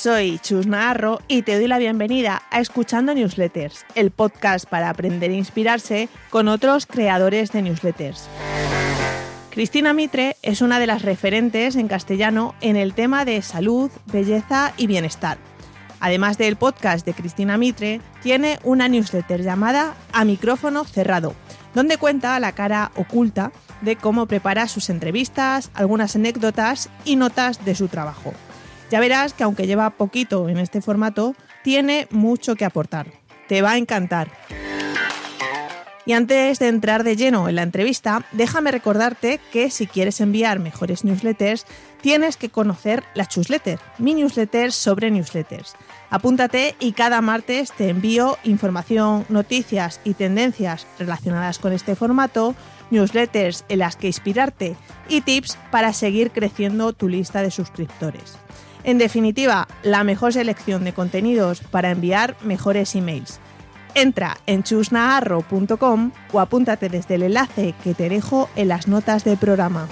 soy Chus Naharro y te doy la bienvenida a Escuchando Newsletters, el podcast para aprender e inspirarse con otros creadores de newsletters. Cristina Mitre es una de las referentes en castellano en el tema de salud, belleza y bienestar. Además del podcast de Cristina Mitre, tiene una newsletter llamada A Micrófono Cerrado, donde cuenta la cara oculta de cómo prepara sus entrevistas, algunas anécdotas y notas de su trabajo. Ya verás que aunque lleva poquito en este formato, tiene mucho que aportar. Te va a encantar. Y antes de entrar de lleno en la entrevista, déjame recordarte que si quieres enviar mejores newsletters, tienes que conocer la Chusletter, mi newsletter sobre newsletters. Apúntate y cada martes te envío información, noticias y tendencias relacionadas con este formato, newsletters en las que inspirarte y tips para seguir creciendo tu lista de suscriptores. En definitiva, la mejor selección de contenidos para enviar mejores emails. Entra en chusnaharro.com o apúntate desde el enlace que te dejo en las notas del programa.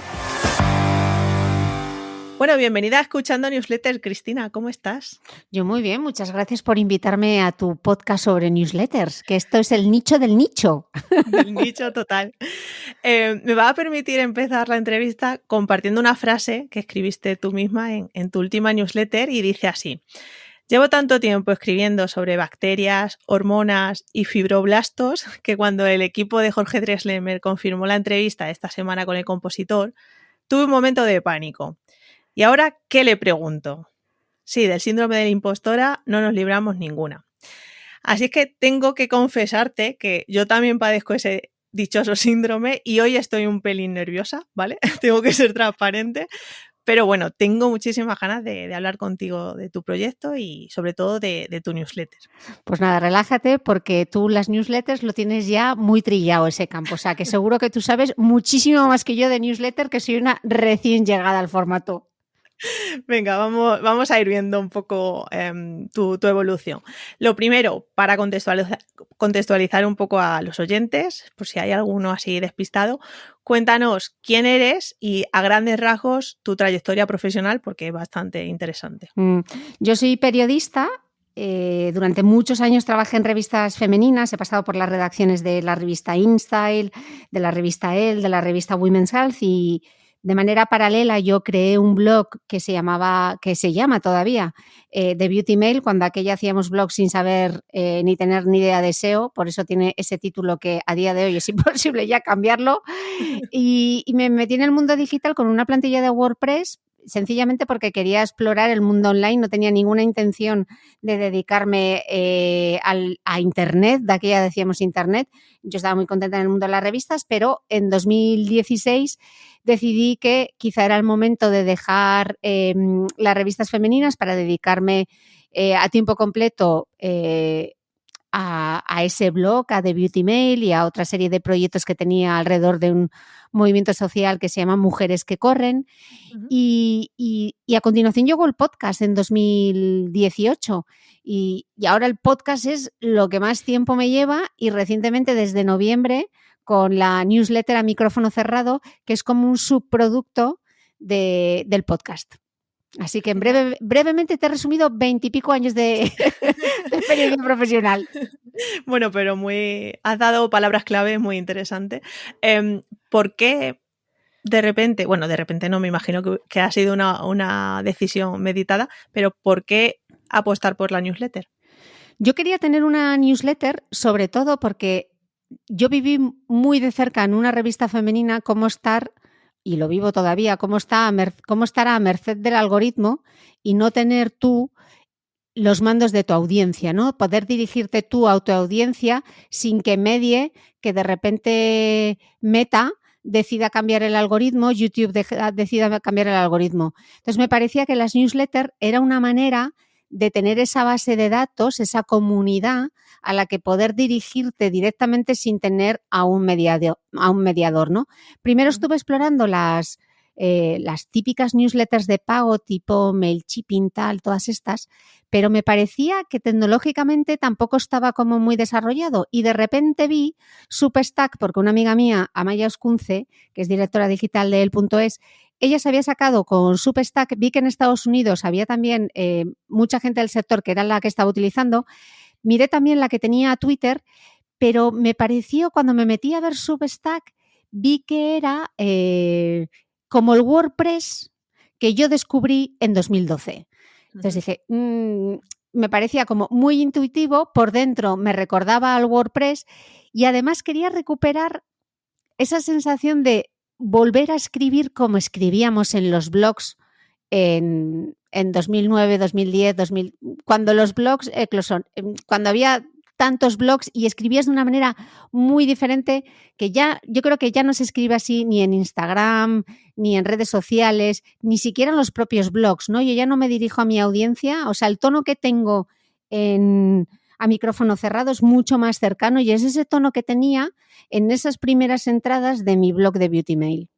Bueno, bienvenida a Escuchando Newsletters, Cristina, ¿cómo estás? Yo muy bien, muchas gracias por invitarme a tu podcast sobre newsletters, que esto es el nicho del nicho. Del nicho total. Me va a permitir empezar la entrevista compartiendo una frase que escribiste tú misma en tu última newsletter y dice así: llevo tanto tiempo escribiendo sobre bacterias, hormonas y fibroblastos que cuando el equipo de Jorge Drexler me confirmó la entrevista esta semana con el compositor, tuve un momento de pánico. ¿Y ahora qué le pregunto? Sí, del síndrome de la impostora no nos libramos ninguna. Así es que tengo que confesarte que yo también padezco ese dichoso síndrome y hoy estoy un pelín nerviosa, ¿vale? Tengo que ser transparente. Pero bueno, tengo muchísimas ganas de hablar contigo de tu proyecto y sobre todo de tu newsletter. Pues nada, relájate porque tú las newsletters lo tienes ya muy trillado ese campo. O sea, que seguro que tú sabes muchísimo más que yo de newsletter, que soy una recién llegada al formato. Venga, vamos a ir viendo un poco tu evolución. Lo primero, para contextualizar un poco a los oyentes, por si hay alguno así despistado, cuéntanos quién eres y a grandes rasgos tu trayectoria profesional, porque es bastante interesante. Yo soy periodista. Durante muchos años trabajé en revistas femeninas, he pasado por las redacciones de la revista InStyle, de la revista Elle, de la revista Women's Health y de manera paralela yo creé un blog que se llama todavía The Beauty Mail, cuando aquella hacíamos blogs sin saber ni tener ni idea de SEO, por eso tiene ese título que a día de hoy es imposible ya cambiarlo. Y me metí en el mundo digital con una plantilla de WordPress, sencillamente porque quería explorar el mundo online, no tenía ninguna intención de dedicarme a Internet, de aquella decíamos Internet. Yo estaba muy contenta en el mundo de las revistas, pero en 2016 decidí que quizá era el momento de dejar las revistas femeninas para dedicarme a tiempo completo a ese blog, a The Beauty Mail y a otra serie de proyectos que tenía alrededor de un movimiento social que se llama Mujeres que Corren. Uh-huh. Y a continuación llegó el podcast en 2018 y ahora el podcast es lo que más tiempo me lleva y recientemente desde noviembre con la newsletter A Micrófono Cerrado, que es como un subproducto del podcast. Así que brevemente te he resumido 20 y pico años de experiencia profesional. Bueno, pero has dado palabras clave muy interesantes. ¿Por qué de repente no, me imagino que ha sido una decisión meditada, pero ¿por qué apostar por la newsletter? Yo quería tener una newsletter sobre todo porque yo viví muy de cerca en una revista femenina cómo estar, y lo vivo todavía, cómo estar a merced del algoritmo y no tener tú los mandos de tu audiencia, ¿no? Poder dirigirte tú a tu audiencia sin que medie que de repente Meta decida cambiar el algoritmo, YouTube decida cambiar el algoritmo. Entonces me parecía que las newsletters era una manera de tener esa base de datos, esa comunidad a la que poder dirigirte directamente sin tener a un mediador, ¿no? Primero estuve explorando las las típicas newsletters de pago tipo MailChimp, tal, todas estas, pero me parecía que tecnológicamente tampoco estaba como muy desarrollado y de repente vi Substack, porque una amiga mía, Amaya Oscunce, que es directora digital de El.es, ella se había sacado con Substack, vi que en Estados Unidos había también mucha gente del sector que era la que estaba utilizando, miré también la que tenía Twitter, pero me pareció, cuando me metí a ver Substack, vi que era como el WordPress que yo descubrí en 2012. Entonces dije, me parecía como muy intuitivo, por dentro me recordaba al WordPress y además quería recuperar esa sensación de volver a escribir como escribíamos en los blogs en 2009, 2010, 2000, cuando los blogs, cuando había tantos blogs y escribías de una manera muy diferente que ya, yo creo que ya no se escribe así ni en Instagram, ni en redes sociales, ni siquiera en los propios blogs, ¿no? Yo ya no me dirijo a mi audiencia, o sea, el tono que tengo a micrófono cerrado es mucho más cercano y es ese tono que tenía en esas primeras entradas de mi blog de Beauty Mail.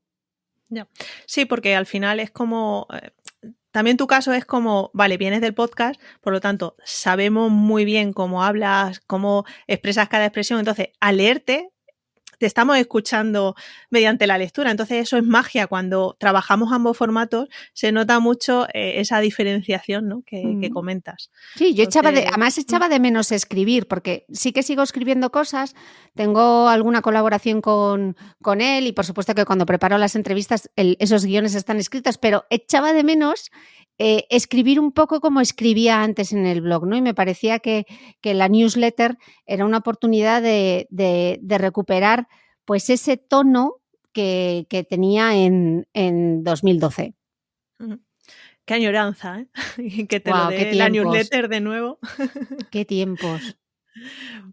Ya. Sí, porque al final es como... También tu caso es como, vale, vienes del podcast, por lo tanto, sabemos muy bien cómo hablas, cómo expresas cada expresión. Entonces, al leerte, te estamos escuchando mediante la lectura. Entonces, eso es magia. Cuando trabajamos ambos formatos, se nota mucho esa diferenciación, ¿no? que comentas. Sí, yo además echaba de menos escribir, porque sí que sigo escribiendo cosas, tengo alguna colaboración con él y por supuesto que cuando preparo las entrevistas esos guiones están escritos, pero echaba de menos escribir un poco como escribía antes en el blog, ¿no? Y me parecía que la newsletter era una oportunidad de recuperar pues ese tono que tenía en 2012. Qué añoranza, ¿eh? Y que te Wow, lo dé la newsletter de nuevo. Qué tiempos.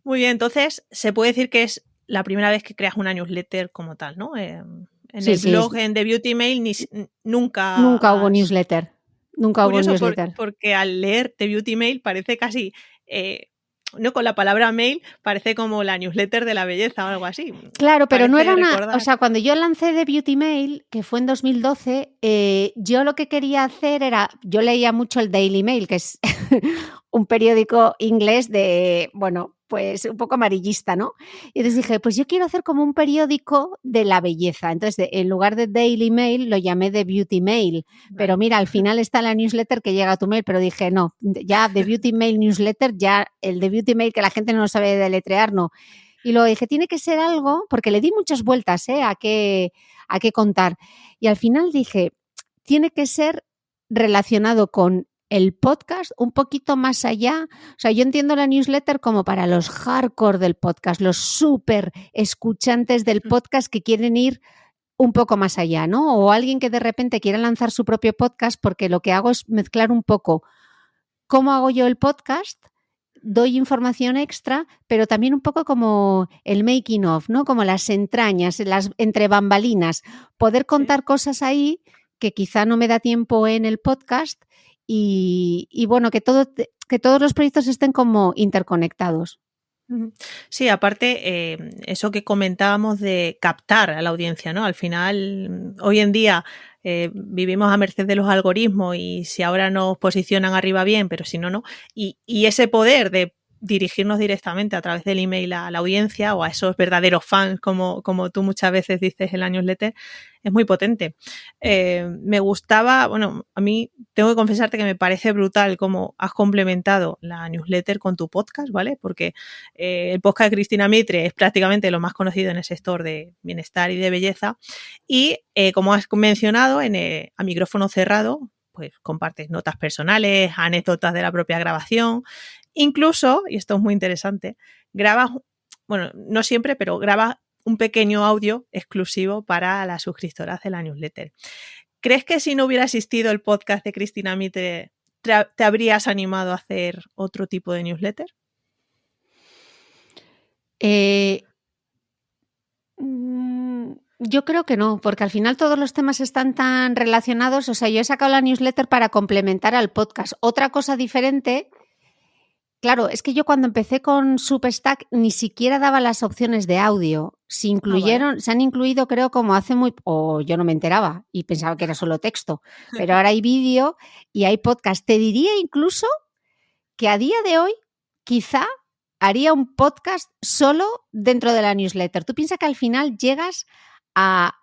Muy bien, entonces se puede decir que es la primera vez que creas una newsletter como tal, ¿no? En sí, el blog, en The Beauty Mail, nunca hubo newsletter. Nunca hubo newsletter. Porque al leer The Beauty Mail parece casi... no, con la palabra mail parece como la newsletter de la belleza o algo así. Claro, pero no era una... O sea, cuando yo lancé The Beauty Mail, que fue en 2012, yo lo que quería hacer era... Yo leía mucho el Daily Mail, que es un periódico inglés de... Bueno, pues un poco amarillista, ¿no? Y entonces dije, pues yo quiero hacer como un periódico de la belleza. Entonces, en lugar de Daily Mail, lo llamé The Beauty Mail. Vale. Pero mira, al final está la newsletter que llega a tu mail, pero dije, no, ya The Beauty Mail newsletter, ya el The Beauty Mail que la gente no sabe deletrear, no. Y luego dije, tiene que ser algo, porque le di muchas vueltas a qué contar. Y al final dije, tiene que ser relacionado con el podcast un poquito más allá. O sea, yo entiendo la newsletter como para los hardcore del podcast, los súper escuchantes del podcast que quieren ir un poco más allá, ¿no? O alguien que de repente quiera lanzar su propio podcast, porque lo que hago es mezclar un poco cómo hago yo el podcast, doy información extra, pero también un poco como el making of, ¿no? Como las entrañas, las entre bambalinas, poder contar cosas ahí que quizá no me da tiempo en el podcast y bueno, que todos los proyectos estén como interconectados. Sí, aparte, eso que comentábamos de captar a la audiencia, ¿no? Al final, hoy en día vivimos a merced de los algoritmos y si ahora nos posicionan arriba bien, pero si no, no. Y ese poder de dirigirnos directamente a través del email a la audiencia o a esos verdaderos fans, como tú muchas veces dices en la newsletter, es muy potente. Me gustaba, bueno, a mí tengo que confesarte que me parece brutal cómo has complementado la newsletter con tu podcast, ¿vale? Porque el podcast de Cristina Mitre es prácticamente lo más conocido en el sector de bienestar y de belleza y como has mencionado, a micrófono cerrado, pues compartes notas personales, anécdotas de la propia grabación. Incluso, y esto es muy interesante, grabas, bueno, no siempre, pero grabas un pequeño audio exclusivo para las suscriptoras de la newsletter. ¿Crees que si no hubiera existido el podcast de Cristina Mitre, te habrías animado a hacer otro tipo de newsletter? Yo creo que no, porque al final todos los temas están tan relacionados. O sea, yo he sacado la newsletter para complementar al podcast. Otra cosa diferente Claro, es que yo cuando empecé con Substack ni siquiera daba las opciones de audio. Se han incluido creo como hace muy... o yo no me enteraba y pensaba que era solo texto, pero ahora hay vídeo y hay podcast. Te diría incluso que a día de hoy quizá haría un podcast solo dentro de la newsletter. Tú piensas que al final llegas a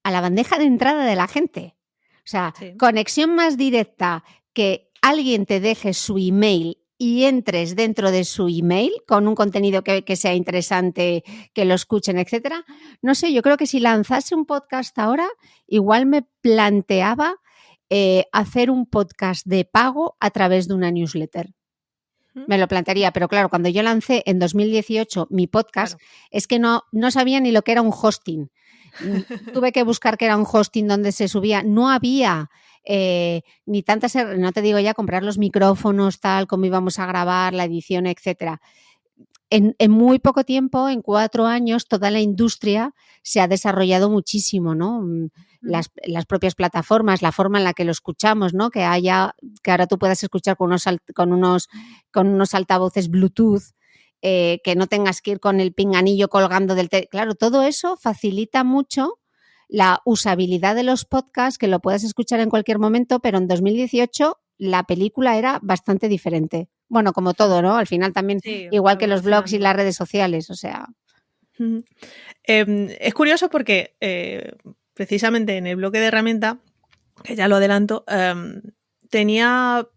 la bandeja de entrada de la gente. O sea, conexión más directa que alguien te deje su email y entres dentro de su email con un contenido que sea interesante, que lo escuchen, etcétera. No sé, yo creo que si lanzase un podcast ahora, igual me planteaba hacer un podcast de pago a través de una newsletter. Me lo plantearía, pero claro, cuando yo lancé en 2018 mi podcast, es que no sabía ni lo que era un hosting. Tuve que buscar qué era un hosting donde se subía. No había ni tantas, no te digo ya comprar los micrófonos, tal, cómo íbamos a grabar, la edición, etcétera. En muy poco tiempo, en 4 años, toda la industria se ha desarrollado muchísimo, ¿no? Las propias plataformas, la forma en la que lo escuchamos, ¿no? Que ahora tú puedas escuchar con unos altavoces Bluetooth, que no tengas que ir con el pinganillo colgando del claro, todo eso facilita mucho la usabilidad de los podcasts, que lo puedes escuchar en cualquier momento, pero en 2018 la película era bastante diferente. Bueno, como todo, ¿no? Al final también, igual que los blogs y las redes sociales, o sea. Es curioso porque precisamente en el bloque de herramienta, que ya lo adelanto, tenía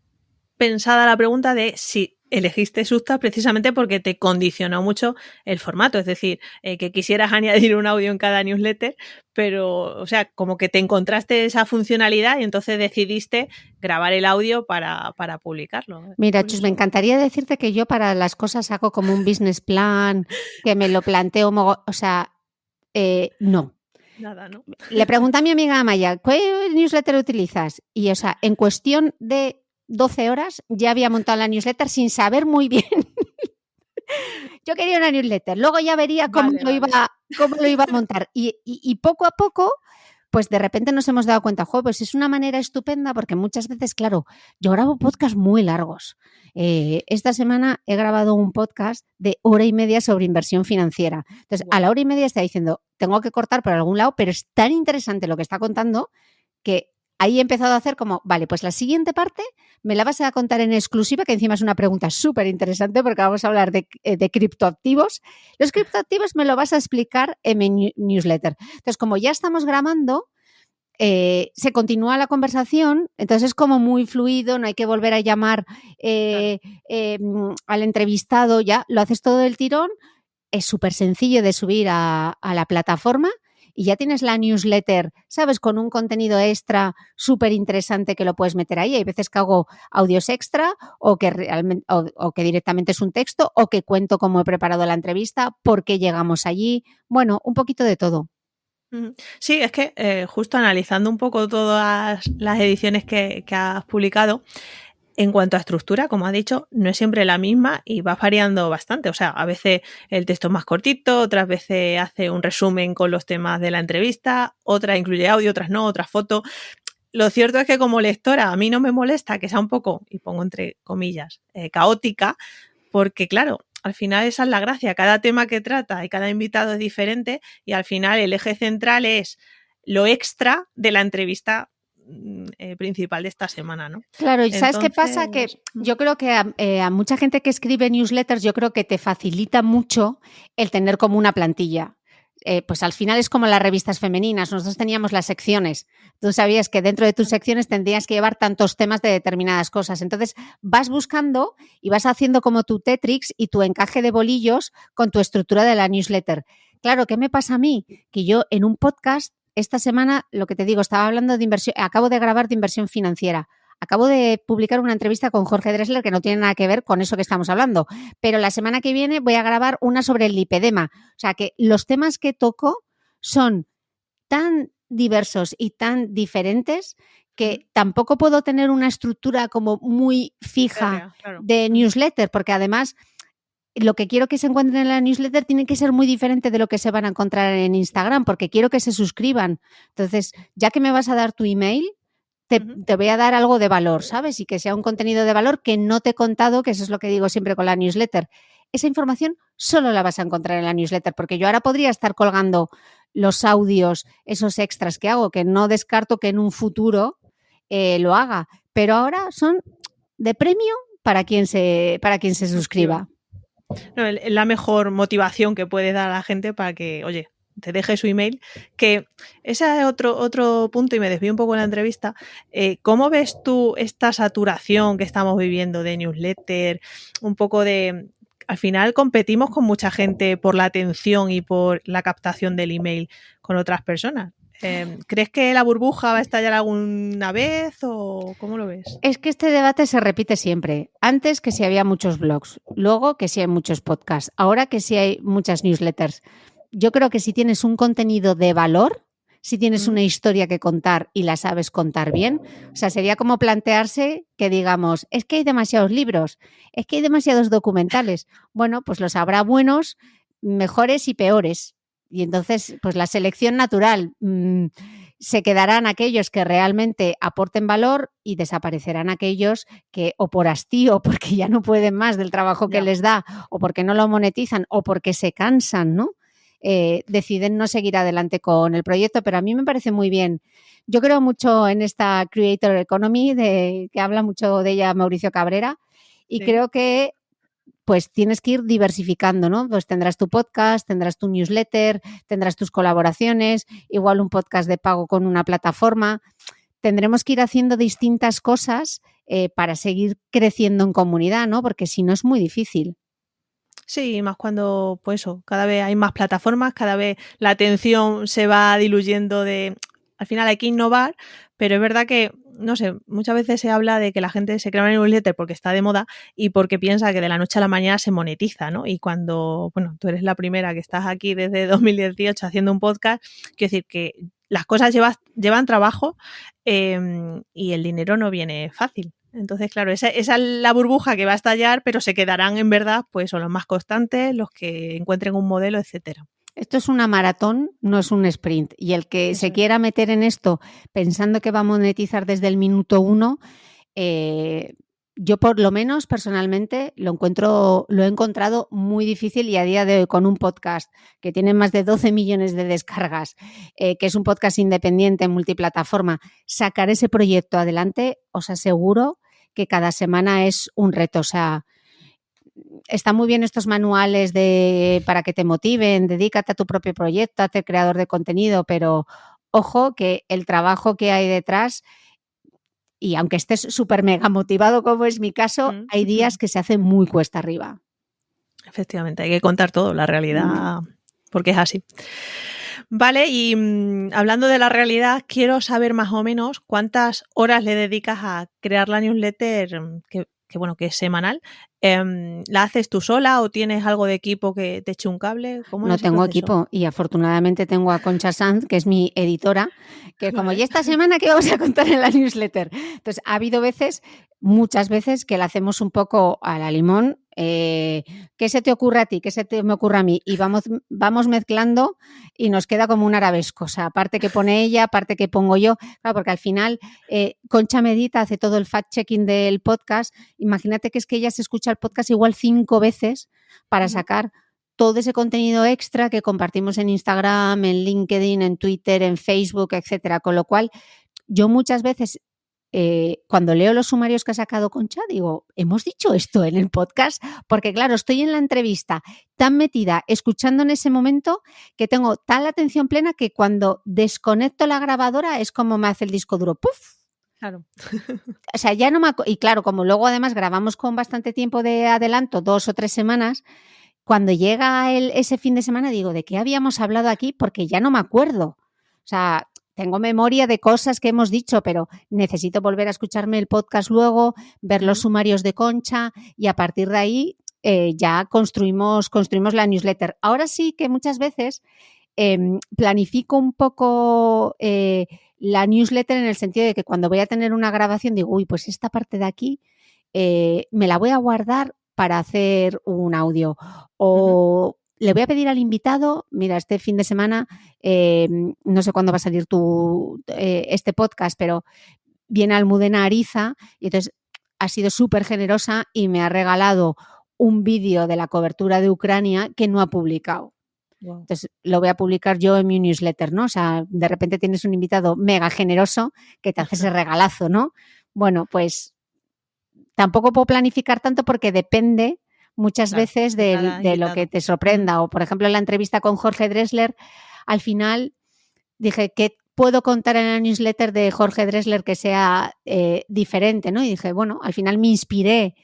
pensada la pregunta de si elegiste Substack precisamente porque te condicionó mucho el formato, es decir, que quisieras añadir un audio en cada newsletter, pero, o sea, como que te encontraste esa funcionalidad y entonces decidiste grabar el audio para publicarlo. Mira, Chus, me encantaría decirte que yo para las cosas hago como un business plan, que me lo planteo, o sea, no. Nada, ¿no? Le pregunté a mi amiga Amaya, ¿qué newsletter utilizas? Y, o sea, en cuestión de 12 horas ya había montado la newsletter sin saber muy bien. Yo quería una newsletter, luego ya vería cómo lo iba a montar. Y poco a poco, pues de repente nos hemos dado cuenta, pues es una manera estupenda porque muchas veces, claro, yo grabo podcasts muy largos. Esta semana he grabado un podcast de 1h30 sobre inversión financiera. Entonces, a la 1h30 está diciendo, tengo que cortar por algún lado, pero es tan interesante lo que está contando que ahí he empezado a hacer como, vale, pues la siguiente parte me la vas a contar en exclusiva, que encima es una pregunta súper interesante porque vamos a hablar de criptoactivos. Los criptoactivos me lo vas a explicar en mi newsletter. Entonces, como ya estamos grabando, se continúa la conversación, entonces es como muy fluido, no hay que volver a llamar al entrevistado, ya lo haces todo del tirón, es súper sencillo de subir a la plataforma y ya tienes la newsletter, ¿sabes? Con un contenido extra súper interesante que lo puedes meter ahí. Hay veces que hago audios extra o que realmente o que directamente es un texto o que cuento cómo he preparado la entrevista, por qué llegamos allí. Bueno, un poquito de todo. Sí, es que justo analizando un poco todas las ediciones que has publicado, en cuanto a estructura, como has dicho, no es siempre la misma y va variando bastante. O sea, a veces el texto es más cortito, otras veces hace un resumen con los temas de la entrevista, otras incluye audio, otras no, otras fotos. Lo cierto es que como lectora a mí no me molesta que sea un poco, y pongo entre comillas, caótica, porque claro, al final esa es la gracia. Cada tema que trata y cada invitado es diferente y al final el eje central es lo extra de la entrevista principal de esta semana, ¿no? Claro, y ¿sabes qué pasa? Que yo creo que a mucha gente que escribe newsletters, yo creo que te facilita mucho el tener como una plantilla. Pues al final es como las revistas femeninas, nosotros teníamos las secciones. Tú sabías que dentro de tus secciones tendrías que llevar tantos temas de determinadas cosas. Entonces vas buscando y vas haciendo como tu Tetrix y tu encaje de bolillos con tu estructura de la newsletter. Claro, ¿qué me pasa a mí? Que yo en un podcast esta semana, lo que te digo, estaba hablando de inversión, acabo de grabar de inversión financiera. Acabo de publicar una entrevista con Jorge Drexler que no tiene nada que ver con eso que estamos hablando, pero la semana que viene voy a grabar una sobre el lipedema. O sea que los temas que toco son tan diversos y tan diferentes que tampoco puedo tener una estructura como muy fija de newsletter, porque además lo que quiero que se encuentren en la newsletter tiene que ser muy diferente de lo que se van a encontrar en Instagram, porque quiero que se suscriban. Entonces, ya que me vas a dar tu email, te voy a dar algo de valor, ¿sabes? Y que sea un contenido de valor que no te he contado, que eso es lo que digo siempre con la newsletter. Esa información solo la vas a encontrar en la newsletter, porque yo ahora podría estar colgando los audios, esos extras que hago, que no descarto que en un futuro lo haga, pero ahora son de premio para quien se suscriba. No, es la mejor motivación que puede dar a la gente para que, oye, te deje su email, que ese es otro punto, y me desvío un poco en la entrevista. ¿Cómo ves tú esta saturación que estamos viviendo de newsletter? Un poco de... Al final competimos con mucha gente por la atención y por la captación del email con otras personas. ¿Crees que la burbuja va a estallar alguna vez o cómo lo ves? Es que este debate se repite siempre. Antes que si había muchos blogs, luego que si hay muchos podcasts, ahora que si hay muchas newsletters. Yo creo que si tienes un contenido de valor, si tienes una historia que contar y la sabes contar bien, o sea, sería como plantearse que digamos, es que hay demasiados libros, es que hay demasiados documentales. Bueno, pues los habrá buenos, mejores y peores. Y entonces, pues la selección natural, se quedarán aquellos que realmente aporten valor y desaparecerán aquellos que o por hastío, porque ya no pueden más del trabajo que les da, o porque no lo monetizan, o porque se cansan, ¿no? Deciden no seguir adelante con el proyecto, pero a mí me parece muy bien. Yo creo mucho en esta Creator Economy, que habla mucho de ella Mauricio Cabrera, y creo que pues tienes que ir diversificando, ¿no? Pues tendrás tu podcast, tendrás tu newsletter, tendrás tus colaboraciones, igual un podcast de pago con una plataforma. Tendremos que ir haciendo distintas cosas para seguir creciendo en comunidad, ¿no? Porque si no es muy difícil. Sí, más cuando, pues eso, cada vez hay más plataformas, cada vez la atención se va diluyendo al final hay que innovar, pero es verdad que, no sé, muchas veces se habla de que la gente se crea una newsletter porque está de moda y porque piensa que de la noche a la mañana se monetiza, ¿no? Y cuando, bueno, tú eres la primera que estás aquí desde 2018 haciendo un podcast, quiero decir que las cosas llevan trabajo y el dinero no viene fácil. Entonces, claro, esa es la burbuja que va a estallar, pero se quedarán en verdad, pues, son los más constantes, los que encuentren un modelo, etcétera. Esto es una maratón, no es un sprint. Y el que se quiera meter en esto pensando que va a monetizar desde el minuto 1, yo por lo menos personalmente lo he encontrado muy difícil, y a día de hoy con un podcast que tiene más de 12 millones de descargas, que es un podcast independiente, multiplataforma, sacar ese proyecto adelante, os aseguro que cada semana es un reto. O sea, están muy bien estos manuales para que te motiven, dedícate a tu propio proyecto, hazte creador de contenido, pero ojo que el trabajo que hay detrás, y aunque estés súper mega motivado como es mi caso, hay días que se hace muy cuesta arriba. Efectivamente, hay que contar todo, la realidad, porque es así. Vale, y hablando de la realidad, quiero saber más o menos cuántas horas le dedicas a crear la newsletter, que es semanal. ¿La haces tú sola o tienes algo de equipo que te eche un cable? No tengo equipo, y afortunadamente tengo a Concha Sanz, que es mi editora, que como ya esta semana, ¿qué vamos a contar en la newsletter? Entonces, ha habido muchas veces que la hacemos un poco a la limón. ¿Qué se te ocurre a ti? ¿Qué se me ocurre a mí? Y vamos mezclando y nos queda como un arabesco. O sea, parte que pone ella, parte que pongo yo. Claro, porque al final Concha medita, hace todo el fact-checking del podcast. Imagínate que es que ella se escucha el podcast igual 5 veces para sacar todo ese contenido extra que compartimos en Instagram, en LinkedIn, en Twitter, en Facebook, etcétera. Con lo cual, yo muchas veces, cuando leo los sumarios que ha sacado Concha, digo, ¿hemos dicho esto en el podcast? Porque claro, estoy en la entrevista tan metida, escuchando en ese momento, que tengo tal atención plena que cuando desconecto la grabadora es como me hace el disco duro, ¡puf! Claro. O sea, ya no me... Y claro, como luego además grabamos con bastante tiempo de adelanto, 2 o 3 semanas, cuando llega ese fin de semana digo, ¿de qué habíamos hablado aquí? Porque ya no me acuerdo. O sea, tengo memoria de cosas que hemos dicho, pero necesito volver a escucharme el podcast luego, ver los sumarios de Concha, y a partir de ahí ya construimos la newsletter. Ahora sí que muchas veces planifico un poco la newsletter, en el sentido de que cuando voy a tener una grabación digo, uy, pues esta parte de aquí me la voy a guardar para hacer un audio, o le voy a pedir al invitado, mira, este fin de semana no sé cuándo va a salir este podcast, pero viene Almudena Ariza y entonces ha sido súper generosa y me ha regalado un vídeo de la cobertura de Ucrania que no ha publicado. Wow. Entonces lo voy a publicar yo en mi newsletter, ¿no? O sea, de repente tienes un invitado mega generoso que te hace ese regalazo, ¿no? Bueno, pues tampoco puedo planificar tanto porque depende muchas veces de lo que te sorprenda. O, por ejemplo, en la entrevista con Jorge Drexler, al final dije, ¿qué puedo contar en la newsletter de Jorge Drexler que sea diferente, ¿no? Y dije, bueno, al final me inspiré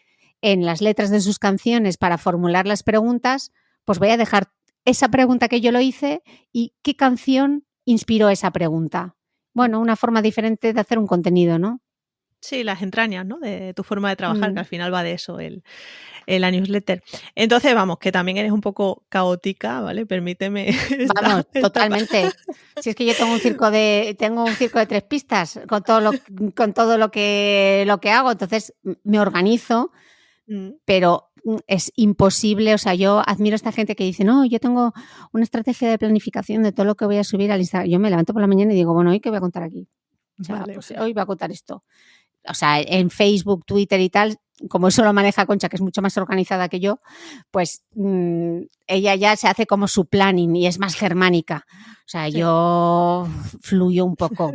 en las letras de sus canciones para formular las preguntas, pues voy a dejar esa pregunta que yo lo hice y qué canción inspiró esa pregunta. Bueno, una forma diferente de hacer un contenido, ¿no? Sí, las entrañas, ¿no? De tu forma de trabajar, que al final va de eso la newsletter. Entonces, vamos, que también eres un poco caótica, ¿vale? Permíteme. Vamos, totalmente. Si es que yo tengo un circo de 3 pistas con todo lo que hago, entonces me organizo, pero es imposible. O sea, yo admiro a esta gente que dice, no, yo tengo una estrategia de planificación de todo lo que voy a subir al Instagram. Yo me levanto por la mañana y digo, bueno, ¿hoy qué voy a contar aquí? O sea, vale. pues hoy voy a contar esto. O sea, en Facebook, Twitter y tal, como eso lo maneja Concha, que es mucho más organizada que yo, pues ella ya se hace como su planning y es más germánica. O sea, sí. Yo fluyo un poco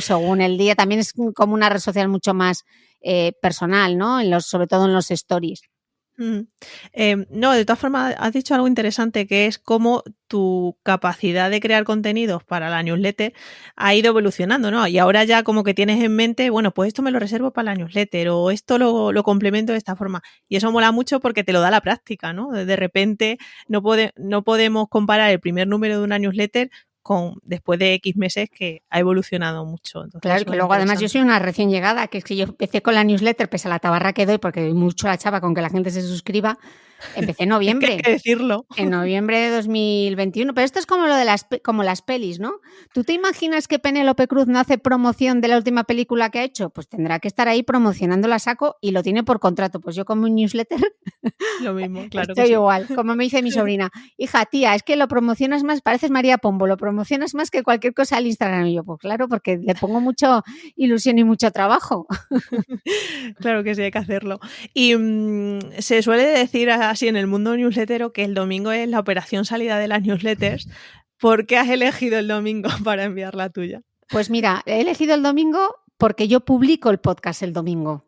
según el día. También es como una red social mucho más personal, ¿no? Sobre todo en los stories. No, de todas formas has dicho algo interesante, que es cómo tu capacidad de crear contenidos para la newsletter ha ido evolucionando, ¿no? Y ahora ya como que tienes en mente, bueno, pues esto me lo reservo para la newsletter o esto lo complemento de esta forma. Y eso mola mucho porque te lo da la práctica, ¿no? De repente no podemos comparar el primer número de una newsletter con después de X meses que ha evolucionado mucho. Entonces, claro, que luego además yo soy una recién llegada, que es que yo empecé con la newsletter, pese a la tabarra que doy, porque doy mucho la chava con que la gente se suscriba, empecé en noviembre. Es que hay que decirlo. En noviembre de 2021. Pero esto es como lo de como las pelis, ¿no? ¿Tú te imaginas que Penélope Cruz no hace promoción de la última película que ha hecho? Pues tendrá que estar ahí promocionándola a saco y lo tiene por contrato. Pues yo como un newsletter lo mismo, claro. Estoy igual, como me dice mi sobrina. Hija, tía, es que lo promocionas más, pareces María Pombo, lo promocionas más que cualquier cosa al Instagram. Y yo, pues claro, porque le pongo mucha ilusión y mucho trabajo. Claro que sí, hay que hacerlo. Y se suele decir así en el mundo newslettero que el domingo es la operación salida de las newsletters. ¿Por qué has elegido el domingo para enviar la tuya? Pues mira, he elegido el domingo porque yo publico el podcast el domingo.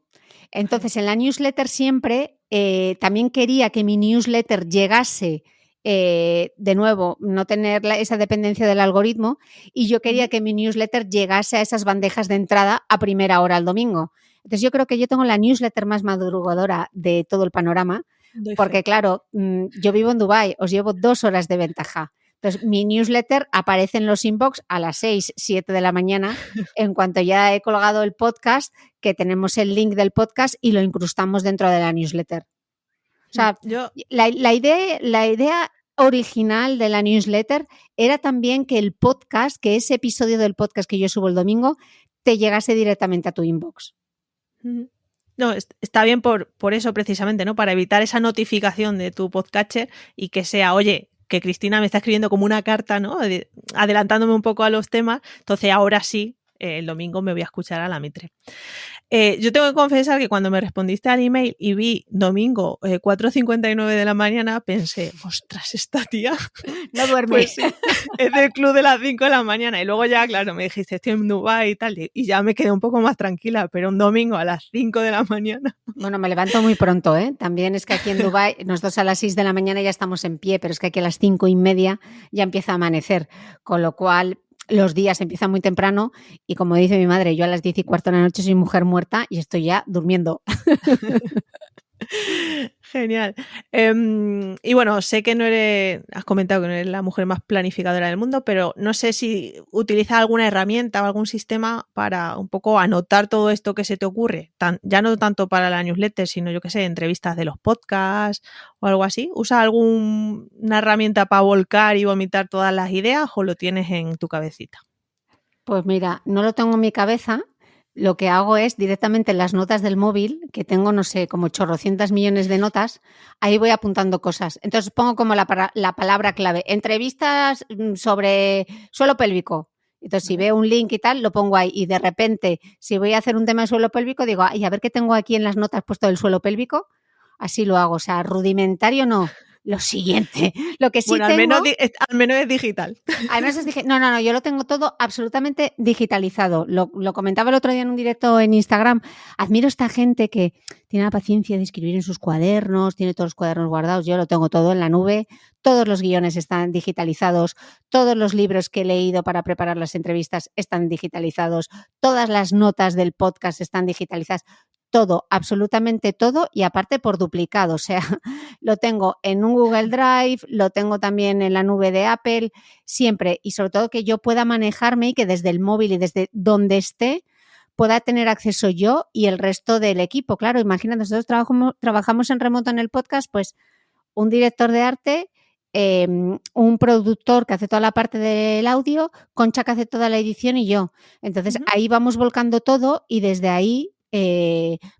Entonces, en la newsletter siempre también quería que mi newsletter llegase, de nuevo, no tener esa dependencia del algoritmo, y yo quería que mi newsletter llegase a esas bandejas de entrada a primera hora el domingo. Entonces, yo creo que yo tengo la newsletter más madrugadora de todo el panorama, porque claro, yo vivo en Dubái, os llevo 2 horas de ventaja. Entonces, mi newsletter aparece en los inbox a las 6, 7 de la mañana, en cuanto ya he colgado el podcast, que tenemos el link del podcast y lo incrustamos dentro de la newsletter. O sea, la idea original de la newsletter era también que el podcast, que ese episodio del podcast que yo subo el domingo, te llegase directamente a tu inbox. No, está bien por eso precisamente, ¿no? Para evitar esa notificación de tu podcatcher y que sea, oye, que Cristina me está escribiendo como una carta, ¿no? Adelantándome un poco a los temas. Entonces ahora sí, el domingo me voy a escuchar a la Mitre. Yo tengo que confesar que cuando me respondiste al email y vi domingo 4:59 de la mañana, pensé, ostras, esta tía no duerme. Pues sí, es del club de las 5 de la mañana. Y luego ya, claro, me dijiste, estoy en Dubái y tal, y ya me quedé un poco más tranquila, pero un domingo a las 5 de la mañana. Bueno, me levanto muy pronto, ¿eh? También es que aquí en Dubái, nosotros a las 6 de la mañana ya estamos en pie, pero es que aquí a las 5:30 ya empieza a amanecer, con lo cual los días empiezan muy temprano y, como dice mi madre, yo a las 10:15 de la noche soy mujer muerta y estoy ya durmiendo. Genial. Y bueno, sé que has comentado que no eres la mujer más planificadora del mundo, pero no sé si utilizas alguna herramienta o algún sistema para un poco anotar todo esto que se te ocurre, ya no tanto para la newsletter, sino yo qué sé, entrevistas de los podcasts o algo así. ¿Usas alguna herramienta para volcar y vomitar todas las ideas o lo tienes en tu cabecita? Pues mira, no lo tengo en mi cabeza. Lo que hago es directamente en las notas del móvil, que tengo, no sé, como 800 millones de notas, ahí voy apuntando cosas. Entonces pongo como la palabra clave, entrevistas sobre suelo pélvico. Entonces, si veo un link y tal, lo pongo ahí. Y de repente, si voy a hacer un tema de suelo pélvico, digo, ay, a ver qué tengo aquí en las notas puesto del suelo pélvico. Así lo hago. O sea, rudimentario no. Lo siguiente. Lo que sí Bueno, tengo... al menos es digital. Además, no, yo lo tengo todo absolutamente digitalizado. Lo comentaba el otro día en un directo en Instagram. Admiro a esta gente que tiene la paciencia de escribir en sus cuadernos, tiene todos los cuadernos guardados. Yo lo tengo todo en la nube. Todos los guiones están digitalizados. Todos los libros que he leído para preparar las entrevistas están digitalizados. Todas las notas del podcast están digitalizadas. Todo, absolutamente todo, y aparte por duplicado. O sea, lo tengo en un Google Drive, lo tengo también en la nube de Apple, siempre, y sobre todo que yo pueda manejarme y que desde el móvil y desde donde esté pueda tener acceso yo y el resto del equipo. Claro, imagínate, nosotros trabajamos en remoto en el podcast, pues un director de arte, un productor que hace toda la parte del audio, Concha que hace toda la edición y yo. Entonces, ahí vamos volcando todo y desde ahí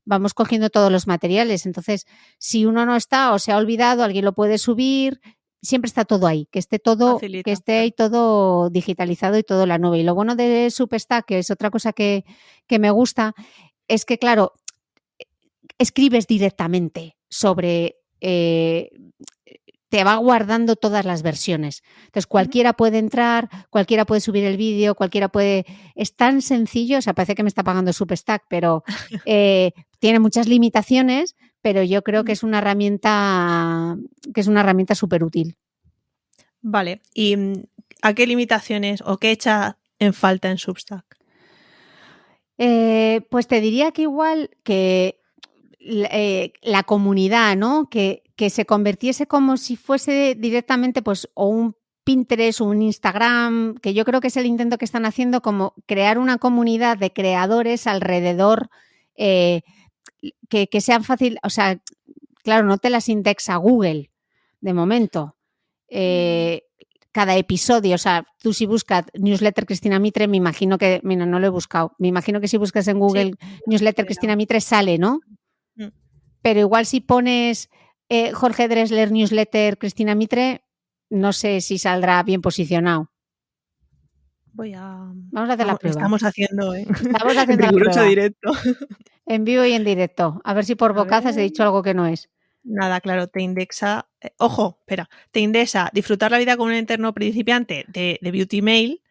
vamos cogiendo todos los materiales. Entonces, si uno no está o se ha olvidado, alguien lo puede subir. Siempre está todo ahí, que esté todo, Facilita, que esté ahí todo digitalizado y todo en la nube. Y lo bueno de Substack, que es otra cosa que me gusta, es que, claro, escribes directamente sobre... te va guardando todas las versiones. Entonces, cualquiera puede entrar, cualquiera puede subir el vídeo, cualquiera puede... Es tan sencillo, o sea, parece que me está pagando Substack, pero tiene muchas limitaciones, pero yo creo que es una herramienta súper útil. Vale. ¿Y a qué limitaciones o qué echa en falta en Substack? Pues te diría que igual que la comunidad, ¿no? Que se convirtiese como si fuese directamente pues o un Pinterest o un Instagram, que yo creo que es el intento que están haciendo, como crear una comunidad de creadores alrededor que sean fácil, o sea, claro, no te las indexa Google de momento. Cada episodio, o sea, tú si buscas newsletter Cristina Mitre, me imagino que, mira, no lo he buscado, me imagino que si buscas en Google newsletter Cristina Mitre sale, ¿no? Pero igual si pones Jorge Drexler newsletter Cristina Mitre, no sé si saldrá bien posicionado. Vamos a hacer la prueba. Estamos haciendo, Estamos haciendo riguroso la prueba. directo. En vivo y en directo. A ver si por bocazas he dicho algo que no es. Nada, claro, te indexa... te indexa disfrutar la vida con un eterno principiante de Beauty Mail,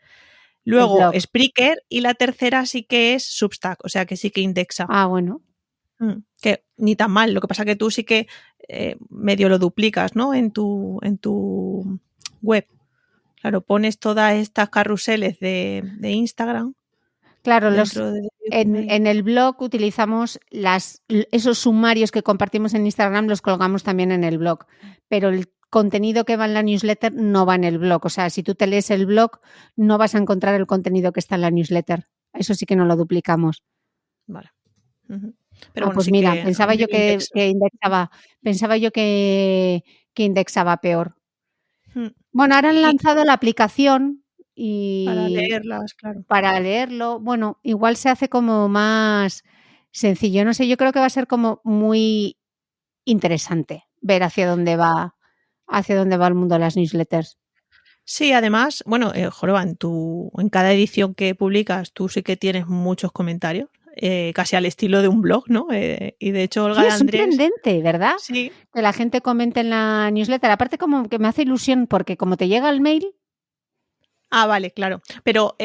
luego Spreaker y la tercera sí que es Substack, o sea que sí que indexa. Ah, bueno. Que ni tan mal, lo que pasa que tú sí que medio lo duplicas, ¿no? En tu web. Claro, pones todas estas carruseles de Instagram. Claro, en el blog utilizamos esos sumarios que compartimos en Instagram, los colgamos también en el blog, pero el contenido que va en la newsletter no va en el blog. O sea, si tú te lees el blog, no vas a encontrar el contenido que está en la newsletter. Eso sí que no lo duplicamos. Vale. Pero bueno, pues sí, mira, pensaba yo que indexaba peor. Bueno, ahora han lanzado la aplicación y para leerlas, claro. Para leerlo, bueno, igual se hace como más sencillo. No sé, yo creo que va a ser como muy interesante ver hacia dónde va el mundo de las newsletters. Sí, además, bueno, Joroba, en cada edición que publicas tú sí que tienes muchos comentarios, casi al estilo de un blog, ¿no? Y de hecho Olga de Andrés... Es sorprendente, ¿verdad? Sí. Que la gente comente en la newsletter. Aparte como que me hace ilusión porque como te llega el mail... Ah, vale, claro. Pero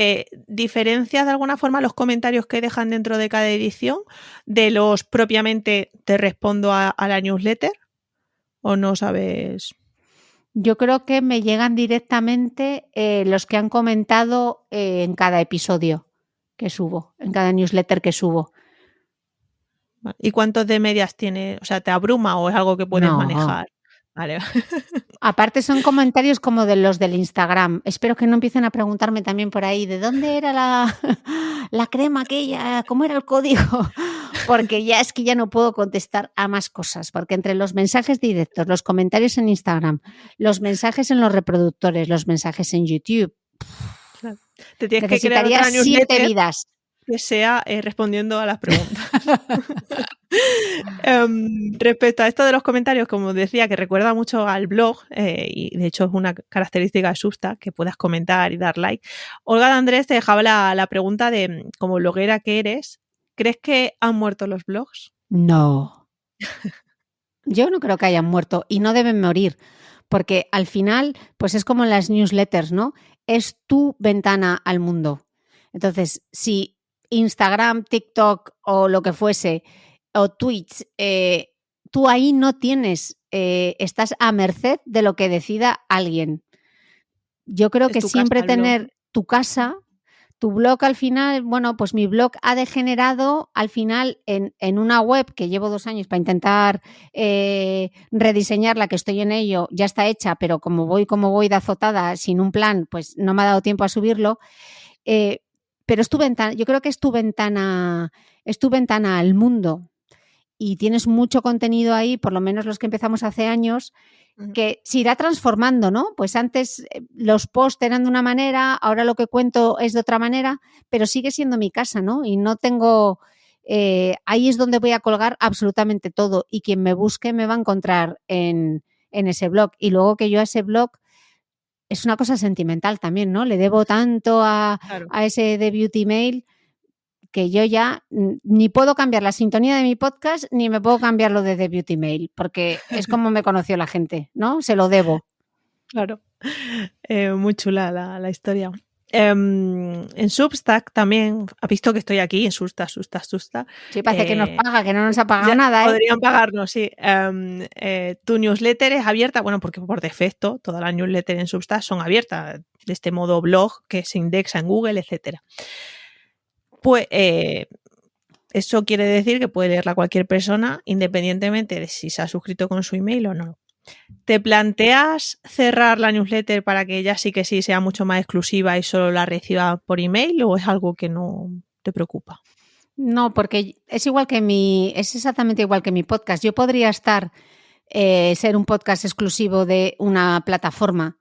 ¿diferencias de alguna forma los comentarios que dejan dentro de cada edición de los propiamente te respondo a la newsletter? ¿O no sabes...? Yo creo que me llegan directamente los que han comentado en cada episodio que subo, en cada newsletter que subo. ¿Y cuántos de medias tiene? O sea, ¿te abruma o es algo que puedes manejar? Vale. Aparte son comentarios como de los del Instagram. Espero que no empiecen a preguntarme también por ahí ¿de dónde era la crema aquella? ¿Cómo era el código? Porque ya es que ya no puedo contestar a más cosas, porque entre los mensajes directos, los comentarios en Instagram, los mensajes en los reproductores, los mensajes en YouTube, Te tienes necesitaría que crear otra 7 vidas. que sea respondiendo a las preguntas. Respecto a esto de los comentarios, como decía, que recuerda mucho al blog, y de hecho es una característica de Substack, que puedas comentar y dar like. Olga de Andrés te dejaba la pregunta de, como bloguera que eres, ¿crees que han muerto los blogs? No. Yo no creo que hayan muerto y no deben morir, porque al final, pues es como las newsletters, ¿no? Es tu ventana al mundo. Entonces, si Instagram, TikTok o lo que fuese, o Twitch, tú ahí no tienes, estás a merced de lo que decida alguien. Yo creo que siempre tener tu casa, tu blog al final, bueno, pues mi blog ha degenerado al final en una web que llevo 2 años para intentar rediseñarla, que estoy en ello, ya está hecha, pero como voy de azotada sin un plan, pues no me ha dado tiempo a subirlo. Pero es tu ventana, yo creo que es tu ventana al mundo y tienes mucho contenido ahí, por lo menos los que empezamos hace años, que se irá transformando, ¿no? Pues antes los posts eran de una manera, ahora lo que cuento es de otra manera, pero sigue siendo mi casa, ¿no? Y no tengo... ahí es donde voy a colgar absolutamente todo y quien me busque me va a encontrar en ese blog. Y luego que yo a ese blog es una cosa sentimental también, ¿no? Le debo tanto a ese de Beauty Mail que yo ya ni puedo cambiar la sintonía de mi podcast ni me puedo cambiar lo de The Beauty Mail, porque es como me conoció la gente, ¿no? Se lo debo. Claro. Muy chula la historia. En Substack también, ha visto que estoy aquí en Substack. Sí, parece que nos paga, que no nos ha pagado nada. Podrían pagarnos, sí. Tu newsletter es abierta, bueno, porque por defecto todas las newsletters en Substack son abiertas, de este modo blog que se indexa en Google, etcétera. Pues eso quiere decir que puede leerla cualquier persona, independientemente de si se ha suscrito con su email o no. ¿Te planteas cerrar la newsletter para que ella sí que sí sea mucho más exclusiva y solo la reciba por email, o es algo que no te preocupa? No, porque es exactamente igual que mi podcast. Yo podría ser un podcast exclusivo de una plataforma,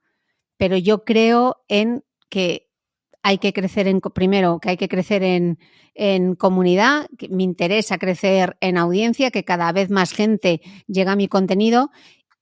pero yo creo en que hay que crecer en comunidad, que me interesa crecer en audiencia, que cada vez más gente llega a mi contenido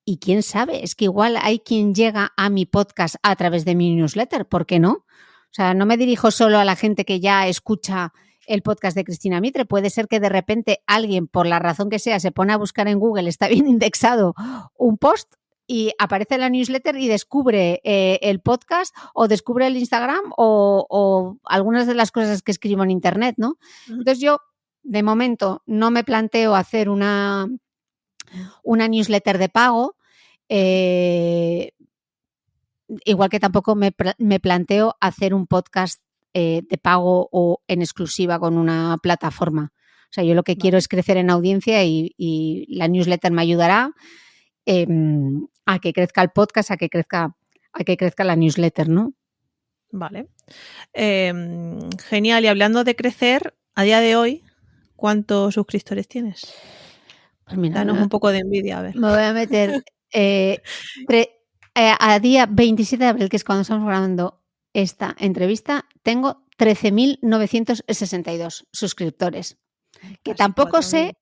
y quién sabe, es que igual hay quien llega a mi podcast a través de mi newsletter, ¿por qué no? O sea, no me dirijo solo a la gente que ya escucha el podcast de Cristina Mitre, puede ser que de repente alguien, por la razón que sea, se pone a buscar en Google, está bien indexado un post y aparece la newsletter y descubre el podcast o descubre el Instagram o algunas de las cosas que escribo en internet, ¿no? Entonces yo, de momento, no me planteo hacer una newsletter de pago, igual que tampoco me planteo hacer un podcast de pago o en exclusiva con una plataforma. O sea, yo lo que quiero es crecer en audiencia y la newsletter me ayudará a que crezca el podcast, a que crezca la newsletter, ¿no? Vale. Genial. Y hablando de crecer, a día de hoy, ¿cuántos suscriptores tienes? Pues mira, danos un poco de envidia, a ver. Me voy a meter a día 27 de abril, que es cuando estamos grabando esta entrevista, tengo 13.962 suscriptores. Que casi tampoco 4.000. Sé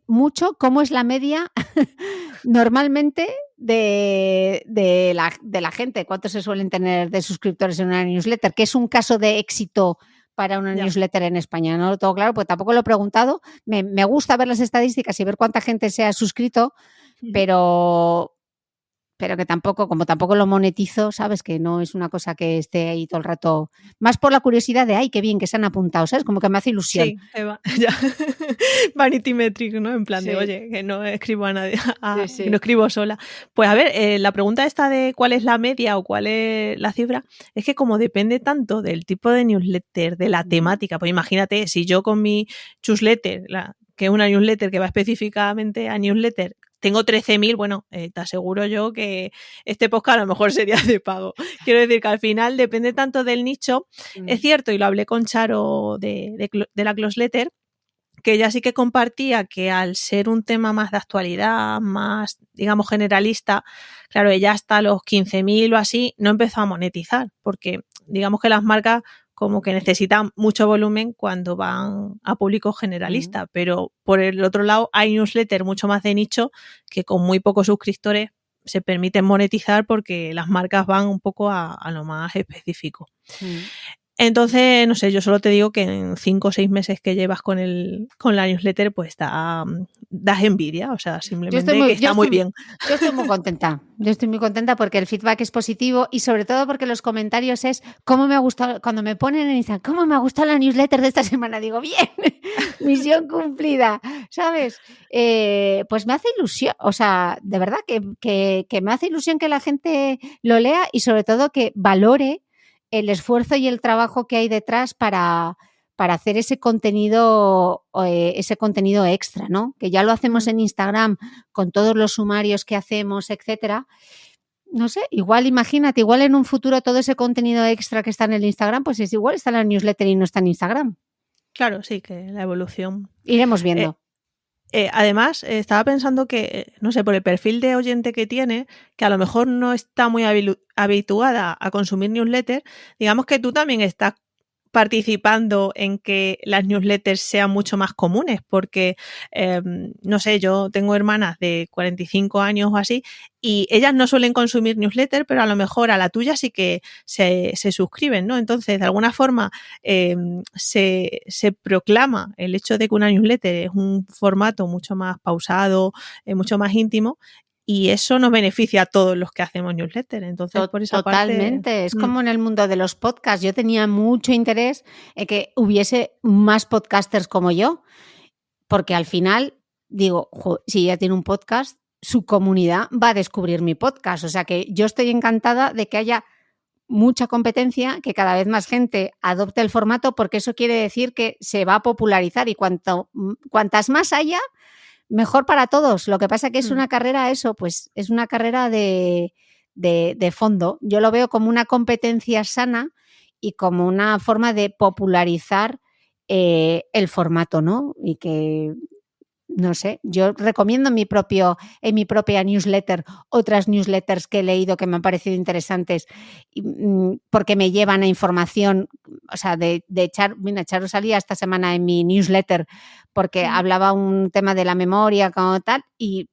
mucho cómo es la media normalmente de la gente, cuántos se suelen tener de suscriptores en una newsletter, que es un caso de éxito para una newsletter en España. No lo tengo claro, porque tampoco lo he preguntado. Me gusta ver las estadísticas y ver cuánta gente se ha suscrito, pero que tampoco lo monetizo, ¿sabes? Que no es una cosa que esté ahí todo el rato. Más por la curiosidad de, ay, qué bien que se han apuntado, ¿sabes? Como que me hace ilusión. Sí, ya. Vanity metric, ¿no? En plan de, oye, que no escribo a nadie, que no escribo sola. Pues a ver, la pregunta esta de cuál es la media o cuál es la cifra, es que como depende tanto del tipo de newsletter, de la temática, pues imagínate, si yo con mi newsletter, que es una newsletter que va específicamente a newsletter, tengo 13.000, bueno, te aseguro yo que este podcast a lo mejor sería de pago. Quiero decir que al final depende tanto del nicho. Es cierto, y lo hablé con Charo de la Closeletter, que ella sí que compartía que al ser un tema más de actualidad, más, digamos, generalista, claro, ella hasta los 15.000 o así no empezó a monetizar, porque digamos que las marcas como que necesitan mucho volumen cuando van a público generalista, pero por el otro lado hay newsletters mucho más de nicho que con muy pocos suscriptores se permiten monetizar porque las marcas van un poco a lo más específico. Entonces, no sé, yo solo te digo que en 5 o 6 meses que llevas con la newsletter, pues das envidia, o sea, simplemente que está muy bien. Yo estoy muy contenta. Yo estoy muy contenta porque el feedback es positivo y sobre todo porque los comentarios es cómo me ha gustado, cuando me ponen en Instagram, cómo me ha gustado la newsletter de esta semana, digo, bien, misión cumplida, ¿sabes? Pues me hace ilusión, o sea, de verdad que me hace ilusión que la gente lo lea y sobre todo que valore el esfuerzo y el trabajo que hay detrás para hacer ese contenido extra, ¿no? Que ya lo hacemos en Instagram con todos los sumarios que hacemos, etcétera. No sé, igual imagínate, igual en un futuro todo ese contenido extra que está en el Instagram, pues es igual está en la newsletter y no está en Instagram. Claro, sí, que la evolución. Iremos viendo. Además, estaba pensando que, no sé, por el perfil de oyente que tiene, que a lo mejor no está muy habituada a consumir newsletters, digamos que tú también estás participando en que las newsletters sean mucho más comunes, porque, no sé, yo tengo hermanas de 45 años o así, y ellas no suelen consumir newsletter, pero a lo mejor a la tuya sí que se suscriben, ¿no? Entonces, de alguna forma, se proclama el hecho de que una newsletter es un formato mucho más pausado, mucho más íntimo, y eso nos beneficia a todos los que hacemos newsletter. Entonces, por esa Totalmente. parte... Es como en el mundo de los podcasts. Yo tenía mucho interés en que hubiese más podcasters como yo, porque al final, digo, si ella tiene un podcast, su comunidad va a descubrir mi podcast. O sea que yo estoy encantada de que haya mucha competencia, que cada vez más gente adopte el formato, porque eso quiere decir que se va a popularizar y cuantas más haya, mejor para todos. Lo que pasa que es una carrera, pues es una carrera de fondo. Yo lo veo como una competencia sana y como una forma de popularizar el formato, ¿no? Y que, no sé, yo recomiendo en mi propia newsletter otras newsletters que he leído que me han parecido interesantes porque me llevan a información, o sea, de Charo salía esta semana en mi newsletter porque hablaba un tema de la memoria como tal y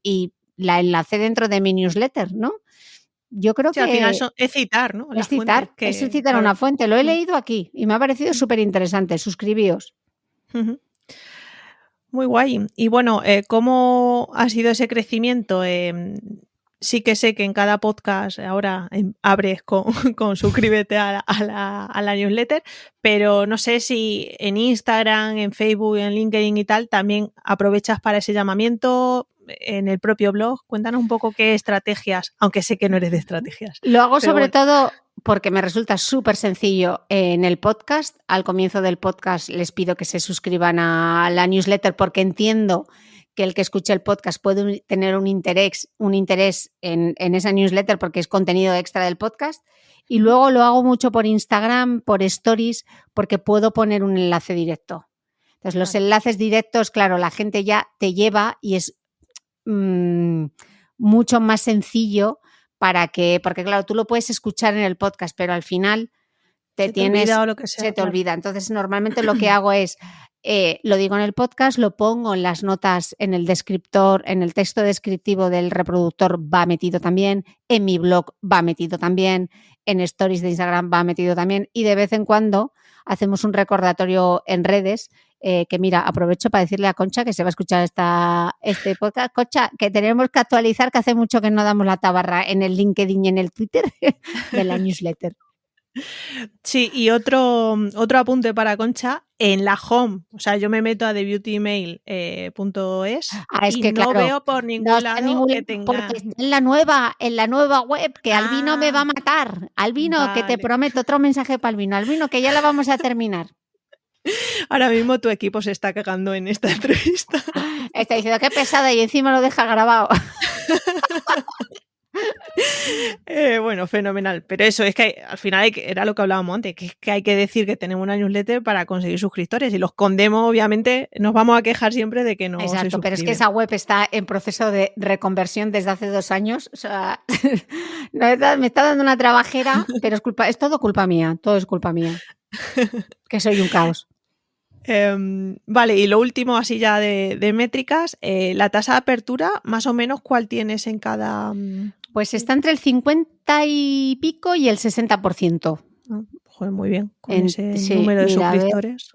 la enlacé dentro de mi newsletter, ¿no? Yo creo que al final es citar, ¿no? Es citar, claro, una fuente. Lo he leído aquí y me ha parecido súper interesante. Suscribíos. Muy guay. Y bueno, ¿cómo ha sido ese crecimiento? Sí que sé que en cada podcast ahora abres con suscríbete a la newsletter, pero no sé si en Instagram, en Facebook, en LinkedIn y tal, también aprovechas para ese llamamiento en el propio blog. Cuéntanos un poco qué estrategias, aunque sé que no eres de estrategias. Lo hago sobre todo porque me resulta súper sencillo en el podcast. Al comienzo del podcast les pido que se suscriban a la newsletter porque entiendo que el que escuche el podcast puede tener un interés en esa newsletter porque es contenido extra del podcast. Y luego lo hago mucho por Instagram, por Stories, porque puedo poner un enlace directo. Entonces, los enlaces directos, claro, la gente ya te lleva y es mucho más sencillo porque claro, tú lo puedes escuchar en el podcast, pero al final se te olvida. Entonces, normalmente lo que hago es, lo digo en el podcast, lo pongo en las notas, en el descriptor, en el texto descriptivo del reproductor va metido también, en mi blog va metido también, en stories de Instagram va metido también y de vez en cuando hacemos un recordatorio en redes que mira, aprovecho para decirle a Concha que se va a escuchar este podcast. Concha, que tenemos que actualizar, que hace mucho que no damos la tabarra en el LinkedIn y en el Twitter de la newsletter. Sí, y otro apunte para Concha, en la home, o sea, yo me meto a thebeautymail.es y no claro, veo por ningún lado que tenga... Porque está en la nueva web, que Albino me va a matar. Albino, vale. Que te prometo otro mensaje para Albino. Albino, que ya la vamos a terminar. Ahora mismo tu equipo se está cagando en esta entrevista. Está diciendo qué pesada y encima lo deja grabado. Bueno, fenomenal. Pero eso, es que al final era lo que hablábamos antes, que es que hay que decir que tenemos una newsletter para conseguir suscriptores. Y los escondemos, obviamente, nos vamos a quejar siempre de que no se Exacto, suscriben. pero es que esa web está en proceso de reconversión desde hace 2 años. O sea, me está dando una trabajera, pero es todo culpa mía, todo es culpa mía. Que soy un caos. Vale, y lo último así ya de métricas, la tasa de apertura, más o menos, ¿cuál tienes en cada...? Pues está entre el 50 y pico y el 60%. Joder, muy bien, con ese número de suscriptores.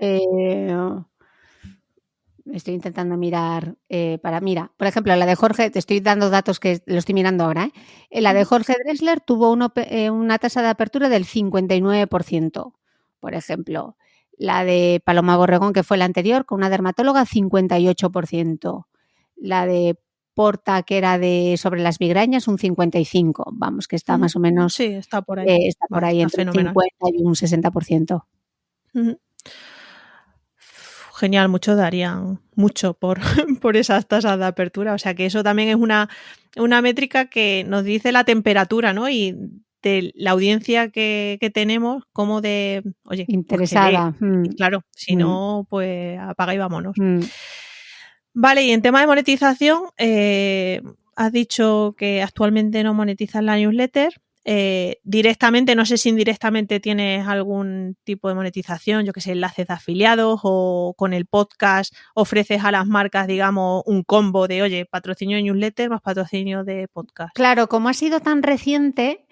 Estoy intentando mirar mira, por ejemplo, la de Jorge, te estoy dando datos que lo estoy mirando ahora. La de Jorge Drexler tuvo una tasa de apertura del 59%, por ejemplo. La de Paloma Borregón, que fue la anterior, con una dermatóloga, 58%. La de Porta, que era sobre las migrañas, un 55%. Vamos, que está más o menos... Sí, está por ahí. Está por ahí entre un 50 y un 60%. Genial, muchos darían mucho por esas tasas de apertura. O sea que eso también es una métrica que nos dice la temperatura, ¿no? Y de la audiencia que tenemos, como de, oye, interesada. Pues claro, si no, pues apaga y vámonos. Vale, y en tema de monetización, has dicho que actualmente no monetizas la newsletter. Directamente, no sé si indirectamente tienes algún tipo de monetización, yo que sé, enlaces de afiliados, o con el podcast ofreces a las marcas, digamos, un combo de, oye, patrocinio de newsletter más patrocinio de podcast. Claro, como ha sido tan reciente,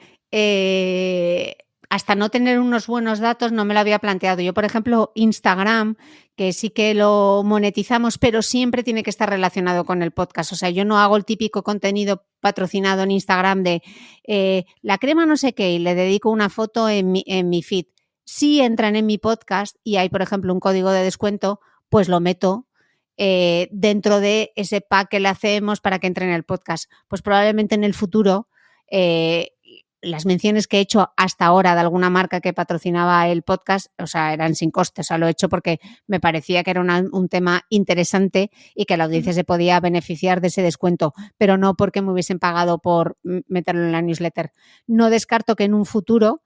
hasta no tener unos buenos datos no me lo había planteado. Yo, por ejemplo, Instagram, que sí que lo monetizamos, pero siempre tiene que estar relacionado con el podcast. O sea, yo no hago el típico contenido patrocinado en Instagram de la crema no sé qué y le dedico una foto en mi feed. Si entran en mi podcast y hay, por ejemplo, un código de descuento, pues lo meto dentro de ese pack que le hacemos para que entre en el podcast. Pues probablemente en el futuro las menciones que he hecho hasta ahora de alguna marca que patrocinaba el podcast, o sea, eran sin coste, o sea, lo he hecho porque me parecía que era un tema interesante y que la audiencia se podía beneficiar de ese descuento, pero no porque me hubiesen pagado por meterlo en la newsletter. No descarto que en un futuro